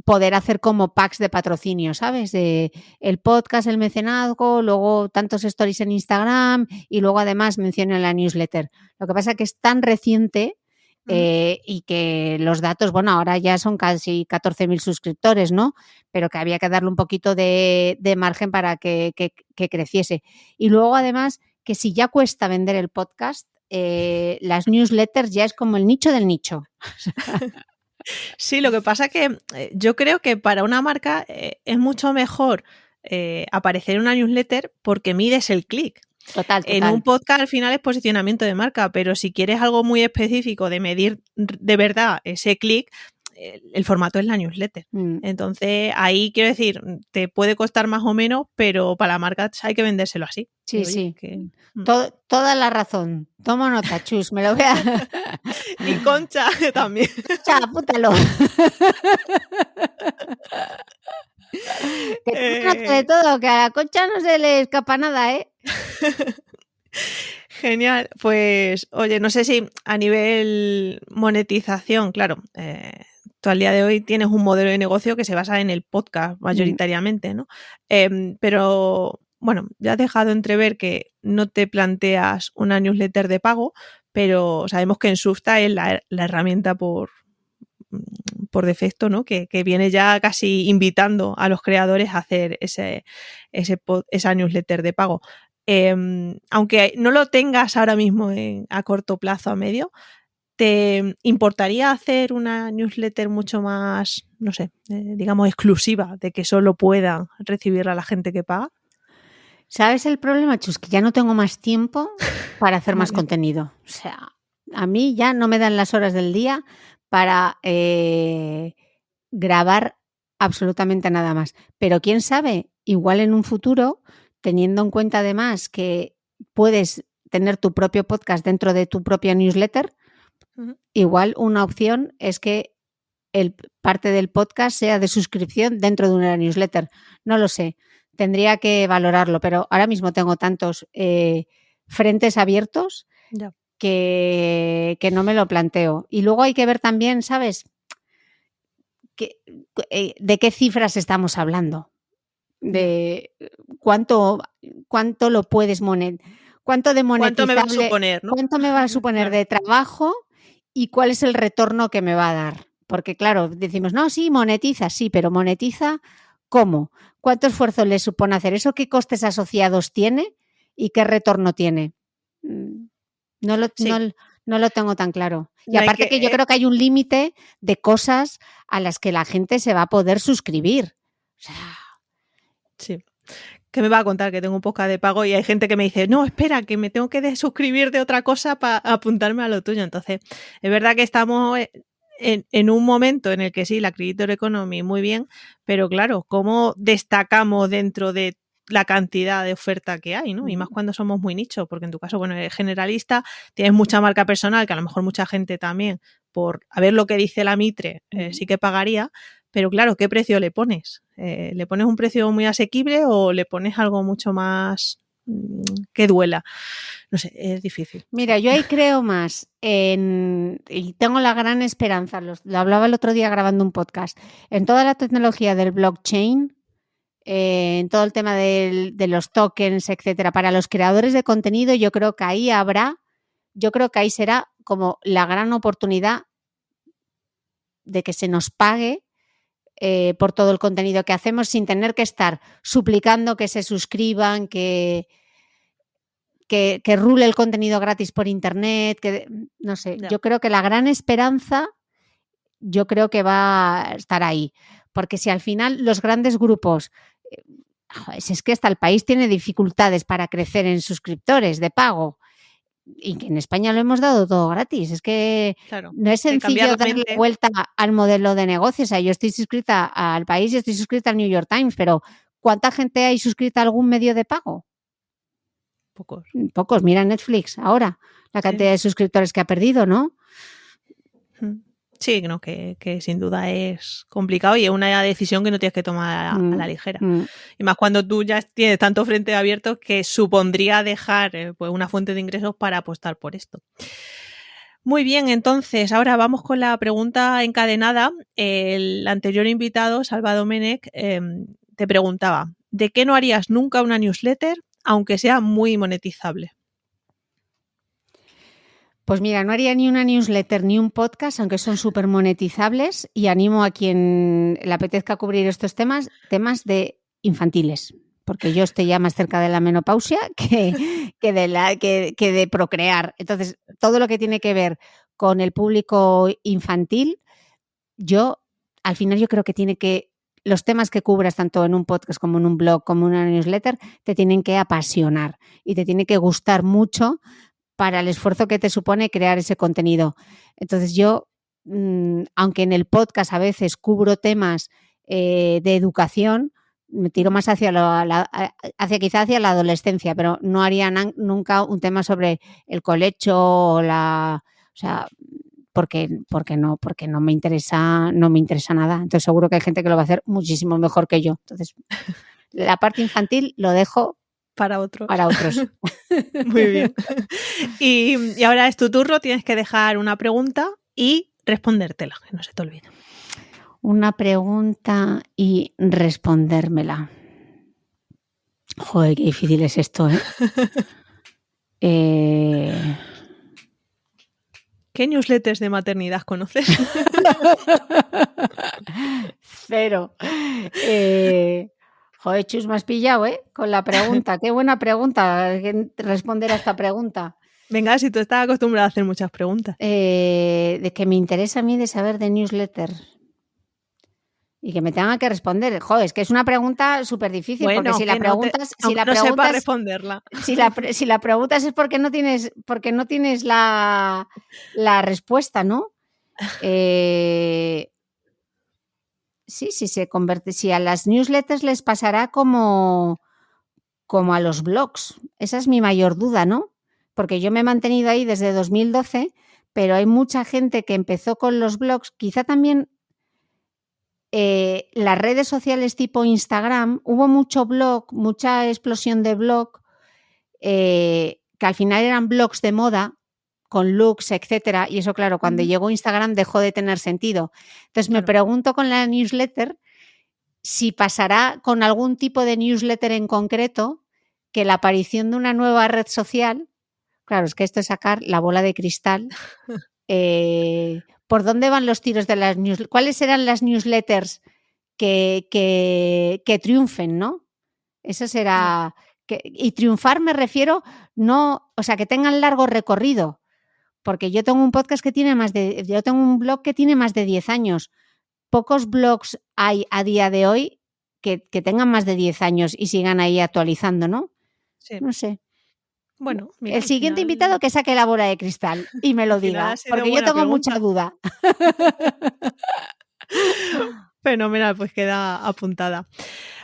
poder hacer como packs de patrocinio, ¿sabes? De el podcast, el mecenazgo, luego tantos stories en Instagram y luego además menciono en la newsletter. Lo que pasa es que es tan reciente y que los datos, bueno, ahora ya son casi 14.000 suscriptores, ¿no? Pero que había que darle un poquito de margen para que creciese. Y luego además que si ya cuesta vender el podcast, las newsletters ya es como el nicho del nicho. Sí, lo que pasa que yo creo que para una marca es mucho mejor aparecer en una newsletter porque mides el clic. Total. En un podcast al final es posicionamiento de marca, pero si quieres algo muy específico de medir de verdad ese clic, el formato es la newsletter. Entonces ahí quiero decir, te puede costar más o menos, pero para la marca hay que vendérselo así. Sí. Toda la razón. Tomo nota, Chus, me lo voy a... Y Concha también. Concha, apúntalo. Que toma nota de todo, que a la Concha no se le escapa nada, ¿eh? Genial. Pues, oye, no sé si a nivel monetización, claro, tú al día de hoy tienes un modelo de negocio que se basa en el podcast mayoritariamente, ¿no? Pero, bueno, ya has dejado entrever que no te planteas una newsletter de pago, pero sabemos que en Substack es la herramienta por defecto, ¿no? Que viene ya casi invitando a los creadores a hacer esa newsletter de pago. Aunque no lo tengas ahora mismo a corto plazo, a medio, ¿te importaría hacer una newsletter mucho más, no sé, digamos exclusiva, de que solo pueda recibirla la gente que paga? ¿Sabes el problema, Chus? Que ya no tengo más tiempo para hacer más contenido. O sea, a mí ya no me dan las horas del día para grabar absolutamente nada más. Pero quién sabe, igual en un futuro, teniendo en cuenta además que puedes tener tu propio podcast dentro de tu propia newsletter, igual una opción es que parte del podcast sea de suscripción dentro de una newsletter. No lo sé, tendría que valorarlo, pero ahora mismo tengo tantos frentes abiertos que no me lo planteo. Y luego hay que ver también, ¿sabes? ¿De qué cifras estamos hablando? De cuánto lo puedes cuánto de monetizable, ¿Cuánto me va a suponer, ¿no? cuánto me va a suponer Claro. de trabajo y cuál es el retorno que me va a dar. Porque claro, decimos, no, sí, monetiza, sí, pero monetiza ¿cómo? ¿Cuánto esfuerzo le supone hacer eso? ¿Qué costes asociados tiene y qué retorno tiene? No lo tengo tan claro. Y aparte que yo creo que hay un límite de cosas a las que la gente se va a poder suscribir. O sea, sí. ¿Qué me va a contar? Que tengo un podcast de pago y hay gente que me dice, no, espera, que me tengo que desuscribir de otra cosa para apuntarme a lo tuyo. Entonces, es verdad que estamos en un momento en el que sí, la Creator Economy muy bien, pero claro, ¿cómo destacamos dentro de la cantidad de oferta que hay, ¿no? Y más cuando somos muy nichos, porque en tu caso, bueno, eres generalista, tienes mucha marca personal, que a lo mejor mucha gente también, por a ver lo que dice la Mitre, sí que pagaría, pero claro, ¿qué precio le pones? ¿Le pones un precio muy asequible o le pones algo mucho más que duela? No sé, es difícil. Mira, yo ahí creo más y tengo la gran esperanza, lo hablaba el otro día grabando un podcast, en toda la tecnología del blockchain, en todo el tema de los tokens, etcétera. Para los creadores de contenido, yo creo que ahí será como la gran oportunidad de que se nos pague por todo el contenido que hacemos sin tener que estar suplicando que se suscriban, que rule el contenido gratis por internet, que no sé, yo creo que la gran esperanza yo creo que va a estar ahí, porque si al final los grandes grupos, es que hasta el país tiene dificultades para crecer en suscriptores de pago y que en España lo hemos dado todo gratis, es que claro, no es sencillo darle vuelta al modelo de negocio. O sea, yo estoy suscrita al País y estoy suscrita al New York Times, pero ¿cuánta gente hay suscrita a algún medio de pago? Pocos. Mira Netflix ahora, la cantidad de suscriptores que ha perdido, ¿no? Sí, no, que sin duda es complicado y es una decisión que no tienes que tomar a la ligera. Y más cuando tú ya tienes tanto frente abierto que supondría dejar pues una fuente de ingresos para apostar por esto. Muy bien, entonces ahora vamos con la pregunta encadenada. El anterior invitado, Salva Domenech, te preguntaba, ¿de qué no harías nunca una newsletter, aunque sea muy monetizable? Pues mira, no haría ni una newsletter ni un podcast, aunque son súper monetizables, y animo a quien le apetezca cubrir estos temas de infantiles, porque yo estoy ya más cerca de la menopausia que de procrear. Entonces, todo lo que tiene que ver con el público infantil, al final yo creo que los temas que cubras tanto en un podcast como en un blog, como en una newsletter, te tienen que apasionar y te tiene que gustar mucho para el esfuerzo que te supone crear ese contenido. Entonces yo, aunque en el podcast a veces cubro temas de educación, me tiro más hacia la adolescencia, pero no haría nunca un tema sobre el colecho o porque no me interesa nada. Entonces seguro que hay gente que lo va a hacer muchísimo mejor que yo. Entonces la parte infantil lo dejo para otros. Muy bien. Y ahora es tu turno, tienes que dejar una pregunta y respondértela, que no se te olvide. Una pregunta y respondérmela. Joder, qué difícil es esto, ¿Qué newsletters de maternidad conoces? Cero. Joder, Chus, me has pillado, con la pregunta. Qué buena pregunta responder a esta pregunta. Venga, si tú estás acostumbrada a hacer muchas preguntas. De que me interesa a mí de saber de newsletter y que me tenga que responder. Joder, es que es una pregunta súper difícil, bueno, porque si la preguntas... no sepa responderla. Si la preguntas es porque no tienes la respuesta, ¿no? Si a las newsletters les pasará como a los blogs. Esa es mi mayor duda, ¿no? Porque yo me he mantenido ahí desde 2012, pero hay mucha gente que empezó con los blogs, quizá también las redes sociales tipo Instagram, hubo mucho blog, mucha explosión de blog, que al final eran blogs de moda, con looks, etcétera. Y eso, claro, cuando llegó Instagram dejó de tener sentido. Entonces me pregunto con la newsletter si pasará con algún tipo de newsletter en concreto que la aparición de una nueva red social, claro, es que esto es sacar la bola de cristal. ¿Por dónde van los tiros de las newsletters? ¿Cuáles serán las newsletters que triunfen, ¿no? Eso será... y triunfar me refiero, no, o sea, que tengan largo recorrido, porque yo tengo un podcast que tiene yo tengo un blog que tiene más de 10 años. Pocos blogs hay a día de hoy que tengan más de 10 años y sigan ahí actualizando, ¿no? Sí. No sé. Bueno, mira, el siguiente invitado que saque la bola de cristal y me lo diga, porque yo tengo mucha duda. Fenomenal, pues queda apuntada.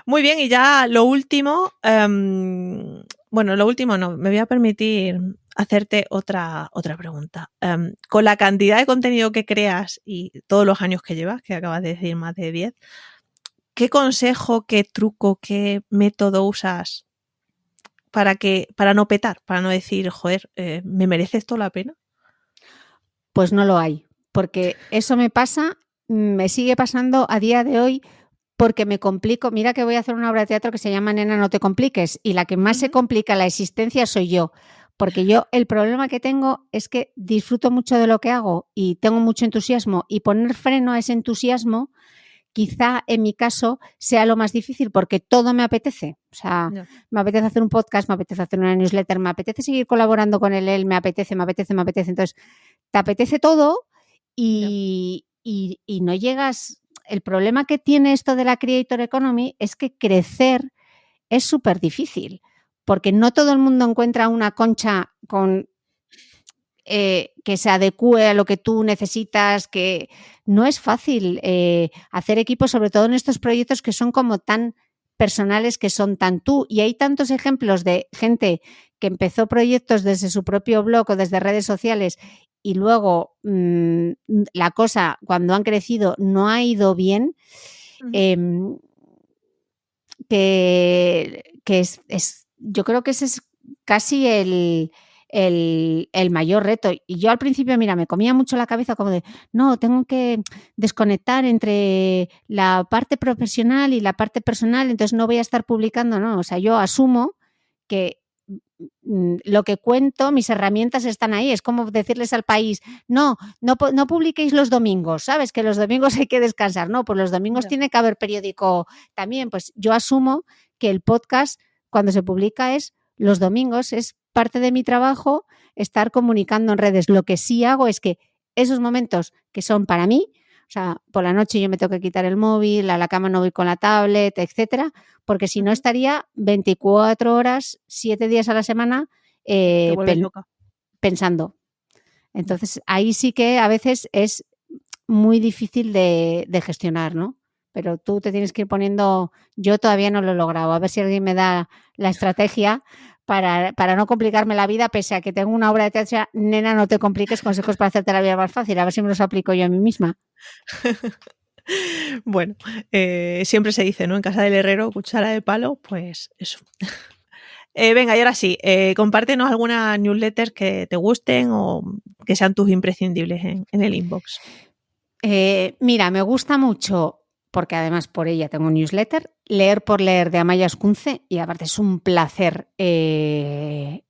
Muy bien, y ya lo último, bueno, lo último no, me voy a permitir hacerte otra pregunta. Con la cantidad de contenido que creas y todos los años que llevas, que acabas de decir más de 10, ¿qué consejo, qué truco, qué método usas para no petar, para no decir, joder, ¿me merece esto la pena? Pues no lo hay, porque eso me sigue pasando a día de hoy, porque me complico. Mira que voy a hacer una obra de teatro que se llama Nena, no te compliques, y la que más se complica la existencia soy yo, porque yo el problema que tengo es que disfruto mucho de lo que hago y tengo mucho entusiasmo, y poner freno a ese entusiasmo quizá en mi caso sea lo más difícil, porque todo me apetece. O sea, me apetece hacer un podcast, me apetece hacer una newsletter, me apetece seguir colaborando con él, me apetece. Entonces, te apetece todo y no llegas. El problema que tiene esto de la Creator Economy es que crecer es súper difícil, porque no todo el mundo encuentra una concha con que se adecue a lo que tú necesitas, que no es fácil hacer equipo, sobre todo en estos proyectos que son como tan personales, que son tan tú, y hay tantos ejemplos de gente que empezó proyectos desde su propio blog o desde redes sociales y luego la cosa, cuando han crecido, no ha ido bien, que yo creo que ese es casi el mayor reto. Y yo al principio, mira, me comía mucho la cabeza como de, no, tengo que desconectar entre la parte profesional y la parte personal, entonces no voy a estar publicando, ¿no? O sea, yo asumo que lo que cuento, mis herramientas están ahí. Es como decirles al país, no publiquéis los domingos, ¿sabes? Que los domingos hay que descansar. No, pues los domingos tiene que haber periódico también. Pues yo asumo que el podcast, cuando se publica, es los domingos, es parte de mi trabajo estar comunicando en redes. Lo que sí hago es que esos momentos que son para mí, o sea, por la noche yo me tengo que quitar el móvil, a la cama no voy con la tablet, etcétera, porque si no estaría 24 horas, 7 días a la semana pensando. Entonces, ahí sí que a veces es muy difícil de gestionar, ¿no? Pero tú te tienes que ir poniendo... Yo todavía no lo he logrado. A ver si alguien me da la estrategia para no complicarme la vida, pese a que tengo una obra de teatro, Nena, no te compliques, consejos para hacerte la vida más fácil. A ver si me los aplico yo a mí misma. Bueno, siempre se dice, ¿no? En casa del herrero, cuchara de palo, pues eso. Venga, y ahora sí, compártenos algunas newsletters que te gusten o que sean tus imprescindibles en el inbox. Mira, me gusta mucho, porque además por ella tengo un newsletter, Leer por Leer de Amaya Ascunce, y aparte es un placer leer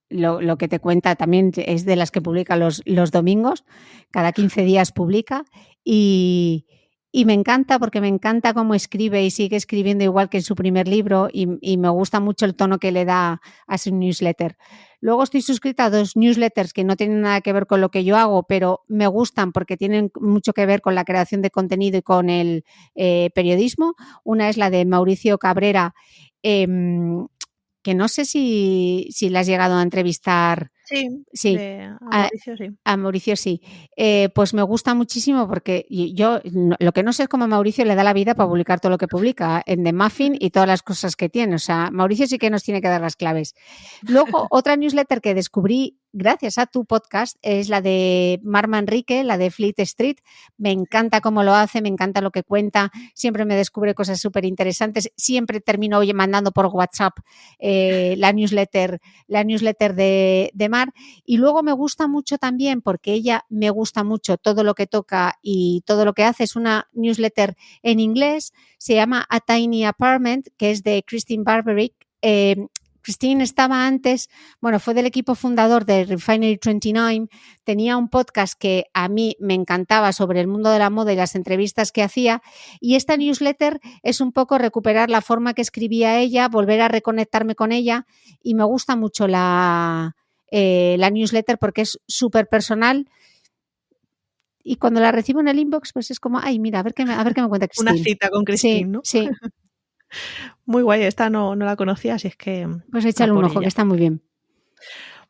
lo que te cuenta. También es de las que publica los domingos, cada 15 días publica, y me encanta, porque me encanta cómo escribe y sigue escribiendo igual que en su primer libro, y me gusta mucho el tono que le da a su newsletter. Luego estoy suscrita a 2 newsletters que no tienen nada que ver con lo que yo hago, pero me gustan porque tienen mucho que ver con la creación de contenido y con el periodismo. Una es la de Mauricio Cabrera, que no sé si la has llegado a entrevistar. Sí. A Mauricio sí. A Mauricio sí. Pues me gusta muchísimo, porque yo lo que no sé es cómo Mauricio le da la vida para publicar todo lo que publica en The Muffin y todas las cosas que tiene. O sea, Mauricio sí que nos tiene que dar las claves. Luego, otra newsletter que descubrí gracias a tu podcast, es la de Mar Manrique, la de Fleet Street. Me encanta cómo lo hace, me encanta lo que cuenta, siempre me descubre cosas súper interesantes, siempre termino mandando por WhatsApp la newsletter de Mar, y luego me gusta mucho también, porque ella me gusta mucho todo lo que toca y todo lo que hace, es una newsletter en inglés, se llama A Tiny Apartment, que es de Christine Barberick. Christine estaba antes, fue del equipo fundador de Refinery 29, tenía un podcast que a mí me encantaba sobre el mundo de la moda y las entrevistas que hacía, y esta newsletter es un poco recuperar la forma que escribía ella, volver a reconectarme con ella, y me gusta mucho la newsletter porque es súper personal, y cuando la recibo en el inbox pues es como, ay, mira, a ver qué me cuenta Christine. Una cita con Christine, sí, ¿no? Sí. Muy guay, esta no la conocía, así es que... Pues échale un ojo, que está muy bien.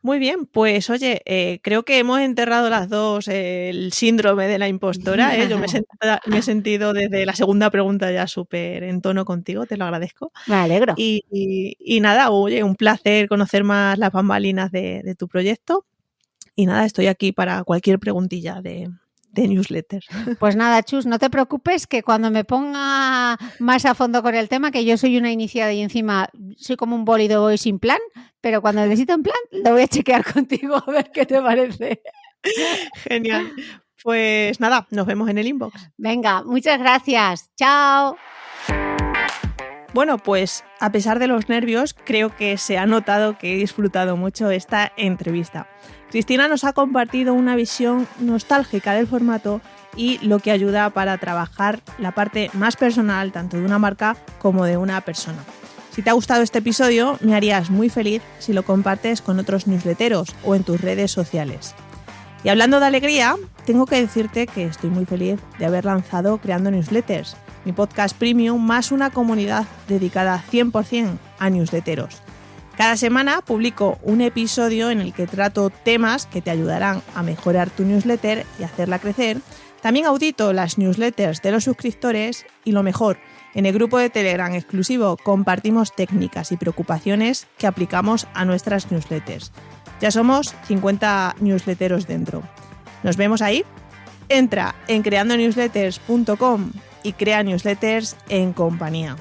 Muy bien, pues oye, creo que hemos enterrado las dos el síndrome de la impostora. Yo me he sentido desde la segunda pregunta ya súper en tono contigo, te lo agradezco. Me alegro. Y nada, oye, un placer conocer más las bambalinas de tu proyecto. Y nada, estoy aquí para cualquier preguntilla de newsletters. Pues nada, Chus, no te preocupes, que cuando me ponga más a fondo con el tema, que yo soy una iniciada y encima soy como un bólido, voy sin plan, pero cuando necesito un plan lo voy a chequear contigo a ver qué te parece. Genial. Pues nada, nos vemos en el inbox. Venga, muchas gracias. Chao. Bueno, pues a pesar de los nervios, creo que se ha notado que he disfrutado mucho esta entrevista. Cristina nos ha compartido una visión nostálgica del formato y lo que ayuda para trabajar la parte más personal tanto de una marca como de una persona. Si te ha gustado este episodio, me harías muy feliz si lo compartes con otros newsletteros o en tus redes sociales. Y hablando de alegría, tengo que decirte que estoy muy feliz de haber lanzado Creando Newsletters, mi podcast premium más una comunidad dedicada 100% a newsletteros. Cada semana publico un episodio en el que trato temas que te ayudarán a mejorar tu newsletter y hacerla crecer. También audito las newsletters de los suscriptores y lo mejor, en el grupo de Telegram exclusivo compartimos técnicas y preocupaciones que aplicamos a nuestras newsletters. Ya somos 50 newsletteros dentro. ¿Nos vemos ahí? Entra en creandonewsletters.com y crea newsletters en compañía.